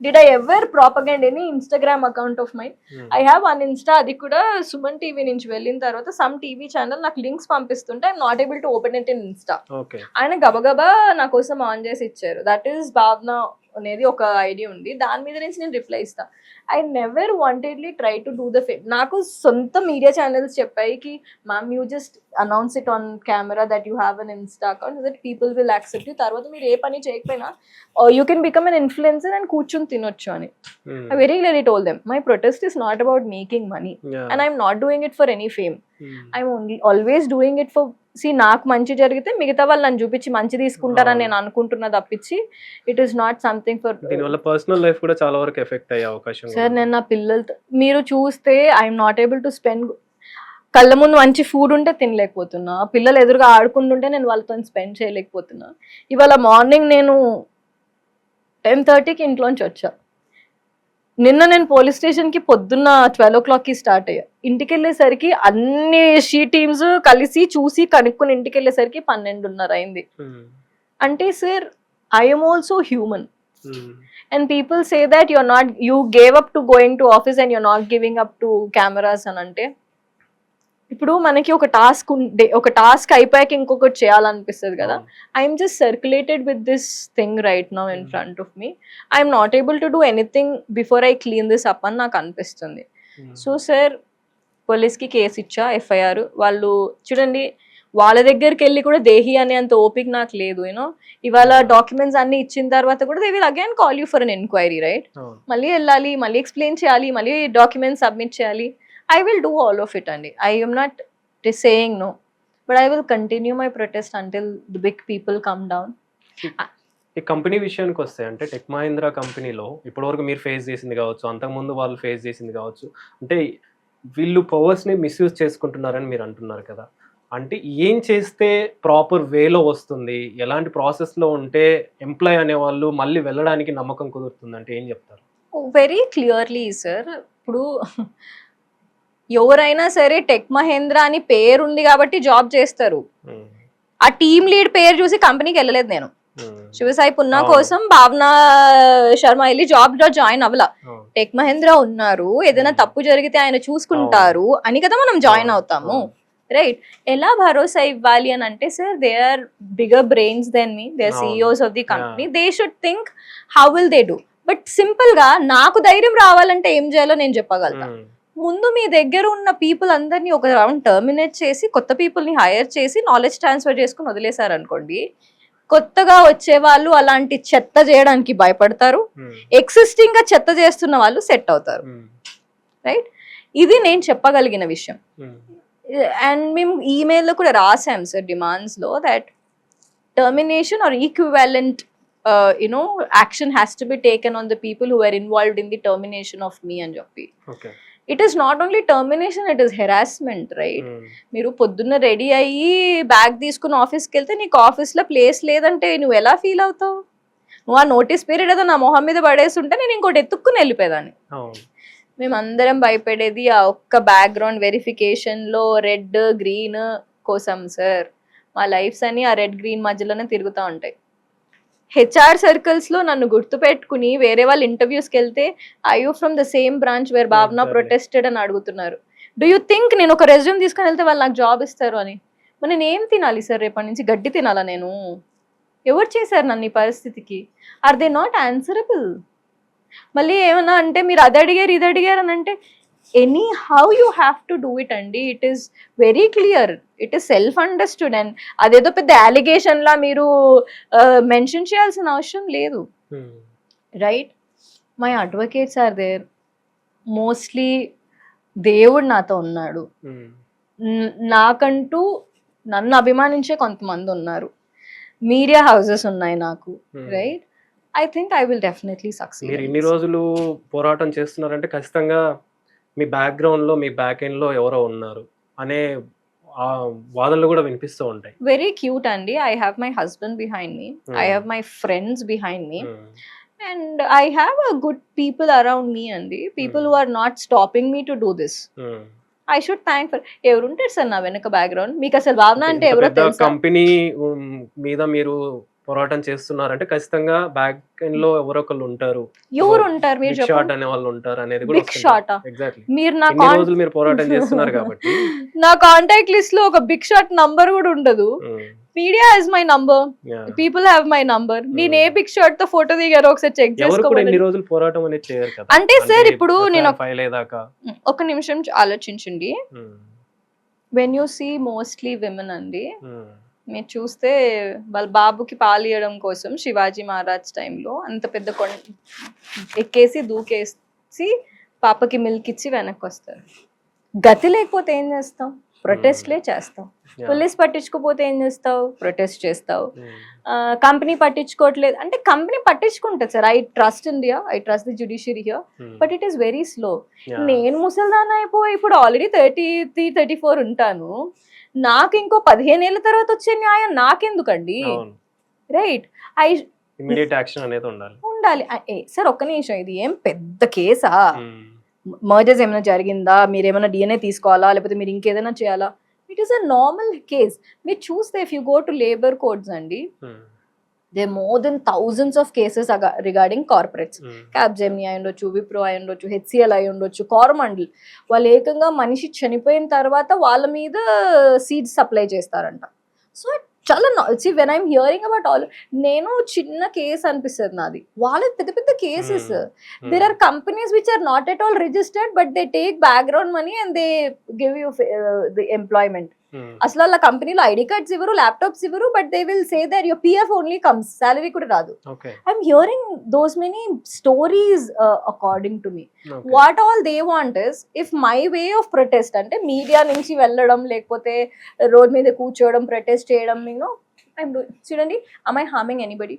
Did I ever propagate any Instagram account of mine? I have one Insta, అది కూడా సుమన్ టీవీ నుంచి వెళ్ళిన తర్వాత సమ్ టీవీ ఛానల్ నాకు లింక్స్ పంపిస్తుంటే I'm not able to open it in Insta. ఆయన గబగబా నా కోసం ఆన్ చేసి ఇచ్చారు. దట్ ఈస్ భావన అనేది ఒక ఐడియా ఉంది, దాని మీద నుంచి నేను రిప్లై ఇస్తా. I never wantedly try to do the fame. నాకు సొంత మీడియా ఛానల్స్ చెప్పాయి కి ma'am you just announce it on camera that you have an Insta account that people will accept you. తర్వాత మీరు ఏ పని చేయకపోయినా you can become an influencer and కూర్చొని తినొచ్చు అని. I very clearly told them my protest is not about making money and I'm not doing it for any fame. I'm only always doing it for నాకు మంచి జరిగితే మిగతా వాళ్ళు నన్ను చూపించి మంచి తీసుకుంటారని నేను అనుకుంటున్నా తప్పించి it is not something for. దీనివల్ల పర్సనల్ లైఫ్ కూడా చాలా వరకు ఎఫెక్ట్ అయ్యే అవకాశం. సార్, నేను నా పిల్లలతో మీరు చూస్తే I'm not able to spend. కళ్ళ ముందు మంచి ఫుడ్ ఉంటే తినలేకపోతున్నా, పిల్లలు ఎదురుగా ఆడుకుంటుంటే నేను వాళ్ళతో స్పెండ్ చేయలేకపోతున్నా. ఇవాళ మార్నింగ్ నేను 10:30కి ఇంట్లోంచి వచ్చా. నిన్న నేను పోలీస్ స్టేషన్కి పొద్దున్న 12 o'clockకి స్టార్ట్ అయ్యా. ఇంటికి వెళ్ళేసరికి అన్ని షీ టీమ్స్ కలిసి చూసి కనుక్కుని ఇంటికి వెళ్ళేసరికి 12:30 అయింది. అంటే sir, I'm also human. And people say that you gave up to going to office and you're not giving up to cameras అని అంటే, ఇప్పుడు మనకి ఒక టాస్క్ అయిపోయాక ఇంకొకటి చేయాలనిపిస్తుంది కదా. I'm just circulated with this thing right now in front of me. I'm not able to do anything before I clean this up అని నాకు అనిపిస్తుంది. సో సార్, పోలీస్కి కేసు ఇచ్చా, ఎఫ్ఐఆర్. వాళ్ళు చూడండి, వాళ్ళ దగ్గరికి వెళ్ళి కూడా దేహి అనే అంత ఓపిక నాకు లేదు. యూనో, ఇవాళ డాక్యుమెంట్స్ అన్ని ఇచ్చిన తర్వాత కూడా they will again call you for an enquiry, right? మళ్ళీ వెళ్ళాలి, మళ్ళీ ఎక్స్ప్లెయిన్ చేయాలి, మళ్ళీ డాక్యుమెంట్స్ సబ్మిట్ చేయాలి. I will do all of it, Andy. I am not saying no, but I will continue my protest until the big people come down. ఈ కంపెనీ విషయానికి వస్తే, అంటే టెక్ మహీంద్రా కంపెనీలో ఇప్పటివరకు మీరు ఫేస్ చేసింది కావచ్చు, అంతకుముందు వాళ్ళు ఫేస్ చేసింది కావచ్చు, అంటే వీళ్ళు పవర్స్ని మిస్యూజ్ చేసుకుంటున్నారని మీరు అంటున్నారు కదా. అంటే ఏం చేస్తే ప్రాపర్ వేలో వస్తుంది, ఎలాంటి ప్రాసెస్లో ఉంటే ఎంప్లాయ్ అనేవాళ్ళు మళ్ళీ వెళ్ళడానికి నమ్మకం కుదురుతుంది అంటే ఏం చెప్తారు? Very clearly sir. ఇప్పుడు ఎవరైనా సరే టెక్ మహేంద్ర అని పేరు ఉంది కాబట్టి జాబ్ చేస్తారు. ఆ టీమ్ లీడ్ పేరు చూసి కంపెనీకి వెళ్ళలేదు నేను. శివసాయి పున్నా కోసం భావన శర్మ వెళ్ళి జాబ్ లో జాయిన్ అవ్వలా. టెక్ మహేంద్ర ఉన్నారు, ఏదైనా తప్పు జరిగితే ఆయన చూసుకుంటారు అని కదా మనం జాయిన్ అవుతాము, రైట్? ఎలా భరోసా ఇవ్వాలి అని అంటే sir, they are bigger brains than me, they are CEOs of the company, they should think how will they do. But simple గా నాకు ధైర్యం రావాలంటే ఏం చేయాలో నేను చెప్పగలుగుతా. ముందు మీ దగ్గర ఉన్న పీపుల్ అందరినీ ఒక రౌండ్ టర్మినేట్ చేసి కొత్త పీపుల్ ని హైర్ చేసి నాలెడ్జ్ ట్రాన్స్ఫర్ చేసుకుని వదిలేశారు అనుకోండి, కొత్తగా వచ్చే వాళ్ళు అలాంటి చెత్త చేయడానికి భయపడతారు, ఎగ్జిస్టింగ్ గా చెత్త చేస్తున్న వాళ్ళు సెట్ అవుతారు, రైట్? ఇది నేను చెప్పగలిగిన విషయం. అండ్ మేము ఈమెయిల్లో కూడా రాసాం సార్ డిమాండ్స్ లో that termination or equivalent action has to be taken on the people who are involved in the termination of me అని చెప్పి. It is not only termination, it is harassment, right? మీరు పొద్దున్న రెడీ అయ్యి బ్యాగ్ తీసుకుని ఆఫీస్కి వెళ్తే నీకు ఆఫీస్లో ప్లేస్ లేదంటే నువ్వు ఎలా ఫీల్ అవుతావు? నువ్వు ఆ నోటీస్ పీరియడ్ ఏదో నా మొహం మీద పడేసి ఉంటే నేను ఇంకోటి ఎత్తుక్కుని వెళ్ళిపోయేదాన్ని. మేమందరం భయపడేది ఆ ఒక్క బ్యాక్గ్రౌండ్ వెరిఫికేషన్లో రెడ్ గ్రీన్ కోసం సార్. మా లైఫ్స్ అని ఆ రెడ్ గ్రీన్ మధ్యలోనే తిరుగుతూ ఉంటాయి. హెచ్ఆర్ సర్కిల్స్ లో నన్ను గుర్తు పెట్టుకుని వేరే వాళ్ళు ఇంటర్వ్యూస్కి వెళ్తే I you from the same branch where Bhavana protested అని అడుగుతున్నారు. డూ యూ థింక్ నేను ఒక రెజ్యూమ్ తీసుకొని వెళ్తే వాళ్ళు నాకు జాబ్ ఇస్తారు అని? మరి నేను ఏం తినాలి సార్? రేపటి నుంచి గడ్డి తినాలా నేను? ఎవరు చేశారు నన్ను ఈ పరిస్థితికి? Are they not answerable? మళ్ళీ ఏమన్నా అంటే మీరు అది అడిగారు ఇది అడిగారు అని అంటే anyhow you have to do it అండి. It is very clear, it is self understood. And అదేదో పెద్ద అలిగేషన్ లా మీరు మెన్షన్ చేయాల్సిన అవసరం లేదు, right? My advocates are there. Mostly దేవుడు నాతో ఉన్నాడు. నాకంటూ నన్ను అభిమానించే కొంతమంది ఉన్నారు. మీడియా హౌసెస్ ఉన్నాయి నాకు, right? I think I will definitely succeed. మీరు ఇన్ని రోజులు పోరాటం చేస్తున్నారంటే ఖచ్చితంగా మీ బ్యాక్గ్రౌండ్లో మీ బ్యాక్ ఎండ్లో ఎవరో ఉన్నారు అనే వాదనలు కూడా వినిపిస్తూ ఉంటాయి. వెరీ క్యూట్ అండి. I have my husband behind me, I have my friends behind me, and I have a good people around me అండి. People who are not stopping me to do this. I should thank for. ఎవరుంటారు సార్ నా వెనక బ్యాక్గ్రౌండ్? మీకు అసలు భావన అంటే ఎవరో తెలుసా? కంపెనీ మీద మీరు పోరాటం చేస్తున్నారంటే ఖచ్చితంగా బ్యాక్ ఎండ్ లో ఎవరో ఒకళ్ళు ఉంటారు. ఎవరు ఉంటారు మీరు చెప్పండి? బిగ్ షాట్ అనే వాళ్ళు ఉంటారు అనేది కూడా బిగ్ షాట్. ఎగ్జాక్ట్లీ. మీరు నా రోజులు మీరు పోరాటం చేస్తున్నారు కాబట్టి నా కాంటాక్ట్ లిస్ట్ లో ఒక బిగ్ షాట్ నంబర్ కూడా ఉండదు. Media has my number, people have my number. నేను ఏ బిగ్ షాట్ తో ఫోటో దిగారో ఒకసారి చెక్ చేసుకోవాలి. ఎన్ని రోజులు పోరాటం అనేది చేయరు కదా. అంటే సార్ ఇప్పుడు నేను ఫైల్ అయ్యేదాకా ఒక నిమిషం ఆలోచించండి. When you see mostly women అండి, మీరు చూస్తే వాళ్ళ బాబుకి పాలియడం కోసం శివాజీ మహారాజ్ టైంలో అంత పెద్ద ఎక్కేసి దూకేసి పాపకి మిల్క్ ఇచ్చి వెనక్కి వస్తారు. గతి లేకపోతే ఏం చేస్తాం? ప్రొటెస్ట్లే చేస్తాం. పోలీస్ పట్టించుకోపోతే ఏం చేస్తావు? ప్రొటెస్ట్ చేస్తావు. కంపెనీ పట్టించుకోవట్లేదు అంటే కంపెనీ పట్టించుకుంటుంది sir. I trust India, I trust the judiciary here, but it is very slow. నేను ముసల్దాన్ అయిపోయి ఇప్పుడు ఆల్రెడీ 33-34 ఉంటాను. నాకు ఇంకో 15 ఏళ్ళ తర్వాత వచ్చే న్యాయం నాకెందుకండి, రైట్? ఇమిడియట్ యాక్షన్ అనేది ఉండాలి సార్. ఒక్క నిమిషం, ఇది ఏం పెద్ద కేసా? మర్జర్స్ ఏమైనా జరిగిందా? మీరు ఏమైనా డిఎన్ఏ తీసుకోవాలా, లేకపోతే మీరు ఇంకేదైనా చేయాలా? It is a normal case. మీరు చూస్తే if you go to labour codes అండి, they more than thousands of cases regarding corporates. Capgemini అయి ఉండొచ్చు, విప్రో అయి ఉండొచ్చు, హెచ్సిఎల్ అయి ఉండొచ్చు, కోరమండల్. వాళ్ళు ఏకంగా మనిషి చనిపోయిన తర్వాత వాళ్ళ మీద సీడ్స్ సప్లై చేస్తారంట. సో చాలా when I'm hearing about all, నేను చిన్న కేసు అనిపిస్తుంది నాది. వాళ్ళ పెద్ద పెద్ద cases. There are companies which are not at all registered, but they take background money and they give you the employment. అసలు వాళ్ళ కంపెనీలో ఐడి కార్డ్స్ ఇవ్వరు, ల్యాప్టాప్స్ ఇవ్వరు, but they will say that your PF only comes, salary కూడా రాదు. I'm hearing those many stories according to me. What all they want is, if my way of protest అంటే మీడియా నుంచి వెళ్ళడం, లేకపోతే రోడ్ మీద కూర్చోవడం, ప్రొటెస్ట్ చేయడం, చూడండి, am I harming anybody?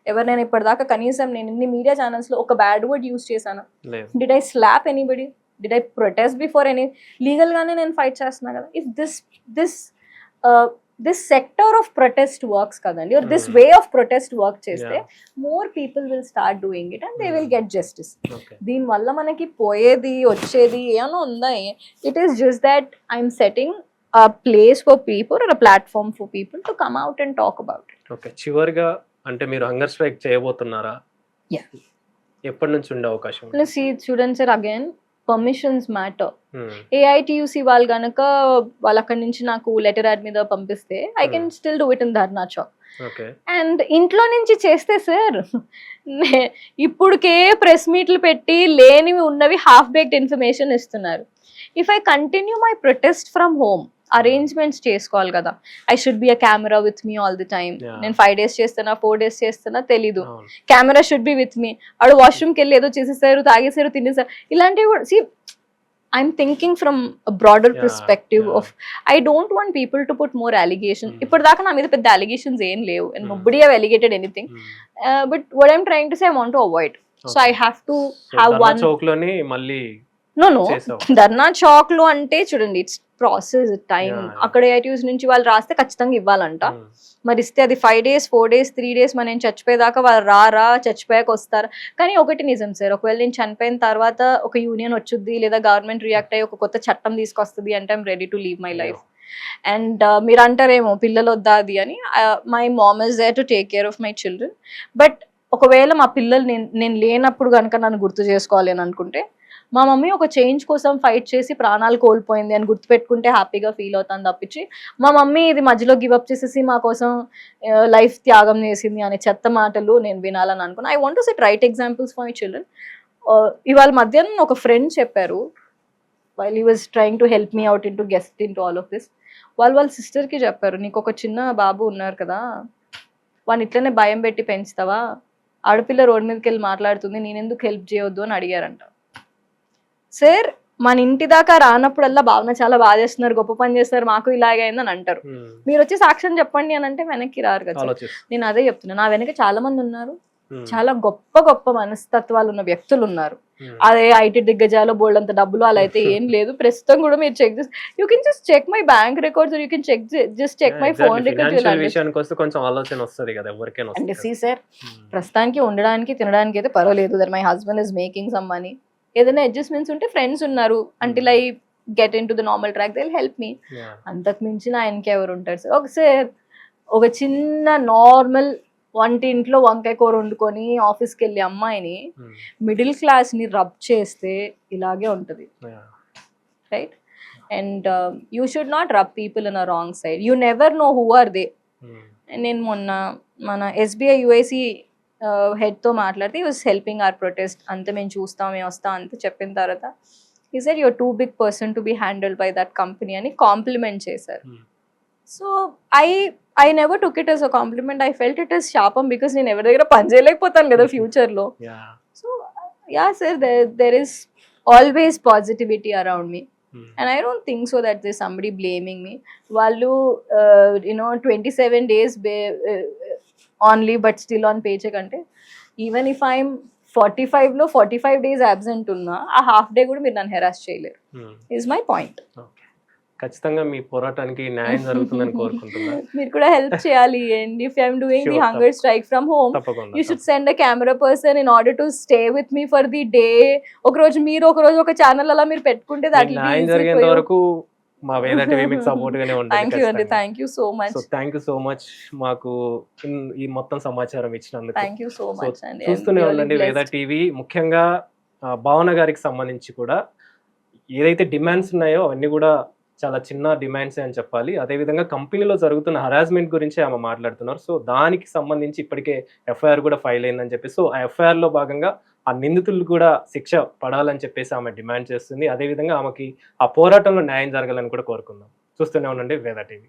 ఎవరు? నేను ఇప్పటిదాకా కనీసం నేను ఇన్ని మీడియా ఛానల్స్ లో ఒక బ్యాడ్ వర్డ్ యూజ్ చేశాను? Did I slap anybody? Did I protest before any? Legal గానే నేను ఫైట్ చేస్తున్నా కదా. If this this sector of protest works కదండి, this way of protest work చేస్తే more people will start doing it and they will get justice. దీని వల్ల మనకి పోయేది వచ్చేది ఏమైనా ఉందా? It is just that I'm setting a place for people or a platform for people to come out and talk about it. Okay, చివరిగా అంటే మీరు హంగర్ స్ట్రైక్ చేయబోతున్నారా? Yeah. ఎప్పటి నుంచి ఉండే అవకాశం ఉంది? Let's see, students are again permissions matter. AITUC వాళ్ళు గనక వాళ్ళ అక్కడి నుంచి నాకు లెటర్ యాడ్ మీద పంపిస్తే I can still do it in dharna Chowk. Okay, and ఇంట్లో నుంచి చేస్తే సార్ ఇప్పుడుకే ప్రెస్ మీట్లు పెట్టి లేనివి ఉన్నవి హాఫ్ బేక్డ్ ఇన్ఫర్మేషన్ ఇస్తున్నారు. If I continue my protest from home, arrangements చేసుకోవాలి కదా. I should be a camera with me all the time. నేను 5 days చేస్తున్నా 4 days చేస్తున్నా తెలీదు. Camera should be with me. ఆడు వాష్రూమ్కి వెళ్ళి ఏదో చేసేసారు, తాగేసారు, తినేసారు, ఇలాంటివి కూడా. See, I'm thinking from a broader perspective of I don't want people to put more allegations. ఇప్పటిదాకా నా మీద పెద్ద allegations ఏం లేవు and nobody have allegated anything. But what I'm trying to say, I want to avoid. So I have to have one చౌక్లోని మళ్ళీ no ధర్నా చౌక్ లో అంటే చూడండి, ఇట్స్ ప్రాసెస్ టైం. అక్కడ ఐటీయూస్ నుంచి వాళ్ళు రాస్తే ఖచ్చితంగా ఇవ్వాలంట. మరి ఇస్తే అది 5 days 4 days 3 days మనం చచ్చిపోయేదాకా వాళ్ళు రారా, చచ్చిపోయాక వస్తారా? కానీ ఒకటి నిజం సార్, ఒకవేళ నేను చనిపోయిన తర్వాత ఒక యూనియన్ వచ్చుద్ది లేదా గవర్నమెంట్ రియాక్ట్ అయ్యి ఒక కొత్త చట్టం తీసుకొస్తుంది అంటే I'm ready to leave my life. And మీరు అంటారేమో పిల్లలు వద్దా అది అని. My mom is there to take care of my children. But ఒకవేళ మా పిల్లలు నేను లేనప్పుడు కనుక నన్ను గుర్తు చేసుకోవాలి అని అనుకుంటే, మా మమ్మీ ఒక చేంజ్ కోసం ఫైట్ చేసి ప్రాణాలు కోల్పోయింది అని గుర్తుపెట్టుకుంటే హ్యాపీగా ఫీల్ అవుతాను తప్పించి, మా మమ్మీ ఇది మధ్యలో గివప్ చేసేసి మా కోసం లైఫ్ త్యాగం చేసింది అనే చెత్త మాటలు నేను వినాలని అనుకున్నాను. I want to set right examples for my children. ఇవాళ మధ్యాహ్నం ఒక ఫ్రెండ్ చెప్పారు, while he was trying to help me out in to guest in to all of this. వాళ్ళ సిస్టర్కి చెప్పారు, నీకు ఒక చిన్న బాబు ఉన్నారు కదా, వాడిని ఇట్లనే భయం పెట్టి పెంచుతావా? ఆడపిల్ల రోడ్డు మీదకి వెళ్ళి మాట్లాడుతుంది, నేనెందుకు హెల్ప్ చేయొద్దు అని అడిగారంట. సార్, మన ఇంటి దాకా రానప్పుడల్లా భావన చాలా బాగా చేస్తున్నారు, గొప్ప పని చేస్తున్నారు, మాకు ఇలాగే అయిందని అంటారు. మీరు వచ్చి సాక్ష్యం చెప్పండి అని అంటే వెనక్కి రారు కదా. నేను అదే చెప్తున్నా, నా వెనక చాలా మంది ఉన్నారు, చాలా గొప్ప గొప్ప మనస్తత్వాలు ఉన్న వ్యక్తులు ఉన్నారు. అదే ఐటీ దిగ్గజాలో బోల్డ్ అంత డబ్బులు అలా అయితే ఏం లేదు. ప్రస్తుతం కూడా మీరు చెక్ చేసి, you can just check my bank records, you can check my phone records. అంటే సీ సార్, ప్రస్తుతానికి ఉండడానికి తినడానికి అయితే పర్వాలేదు. That my husband is making some money. ఏదైనా అడ్జస్ట్మెంట్స్ ఉంటే ఫ్రెండ్స్ ఉన్నారు, until I get into the normal track they will help me. అంతకు మించి నా ఇంకెవరు ఉంటారు సార్? ఒకసారి ఒక చిన్న నార్మల్ వంటింట్లో వంకాయ కూర వండుకొని ఆఫీస్కి వెళ్ళి అమ్మాయిని మిడిల్ క్లాస్ని రబ్ చేస్తే ఇలాగే ఉంటుంది, right? And you should not rub people in a wrong side. You never know who are they. నేను మొన్న మన SBI UIC హెడ్తో మాట్లాడితే, ఈ వాజ్ హెల్పింగ్ అవర్ ప్రొటెస్ట్. అంతే, మేము చూస్తాం, మేము వస్తాం అంతే చెప్పిన తర్వాత ఈ sir you're too big person to be handled by that company అని కాంప్లిమెంట్ చేశారు. So I never took it as a compliment. I felt it as శాపం, బికాస్ నేను ఎవరి దగ్గర పని చేయలేకపోతాను కదా ఫ్యూచర్లో. So yeah sir, there is always positivity around me. And I don't think so that there's somebody blaming me. Vallu 27 days on leave but still on paycheck ante, even if I'm 45 లో 45 days absent ఉన్నా ఆ హాఫ్ డే కూడా మీరు నన్ను హెరాస్ చేయలేరు. Is my point. ఖచ్చితంగా మీ పోరాటానికి న్యాయం జరుగుతుందని కోరుకుంటున్నాను. మీరు కూడా హెల్ప్ చేయాలి. And if I'm doing the hunger strike from home, you should send a camera person in order to stay with me for the day. ఒక రోజు మీరు, ఒక రోజు ఒక ఛానల్ అలా మీరు పెట్టుకుంటే దట్ విల్ బి ఈజీ జరిగేంత వరకు మా వేద టీవీ మీకు సపోర్ట్ గానే ఉంటుంది. థాంక్యూ అండి, thank you so much. So thank you so much మాకు ఈ మొత్తం సమాచారం ఇచ్చినందుకు. థాంక్యూ సో మచ్ అండి. చూస్తూనే ఉండండి వేద టీవీ. ముఖ్యంగా భావన గారికి సంబంధించి కూడా ఏదైతే డిమాండ్స్ ఉన్నాయో అవన్నీ కూడా చాలా చిన్న డిమాండ్స్ అని చెప్పాలి. అదేవిధంగా కంపెనీలో జరుగుతున్న హరాస్మెంట్ గురించి ఆమె మాట్లాడుతున్నారు. సో దానికి సంబంధించి ఇప్పటికే FIR కూడా ఫైల్ అయిందని చెప్పి, సో ఆ FIR లో భాగంగా ఆ నిందితులు కూడా శిక్ష పడాలని చెప్పేసి ఆమె డిమాండ్ చేస్తుంది. అదేవిధంగా ఆమెకి ఆ పోరాటంలో న్యాయం జరగాలని కూడా కోరుకుందాం. చూస్తూనే ఉండండి వేద టీవీ.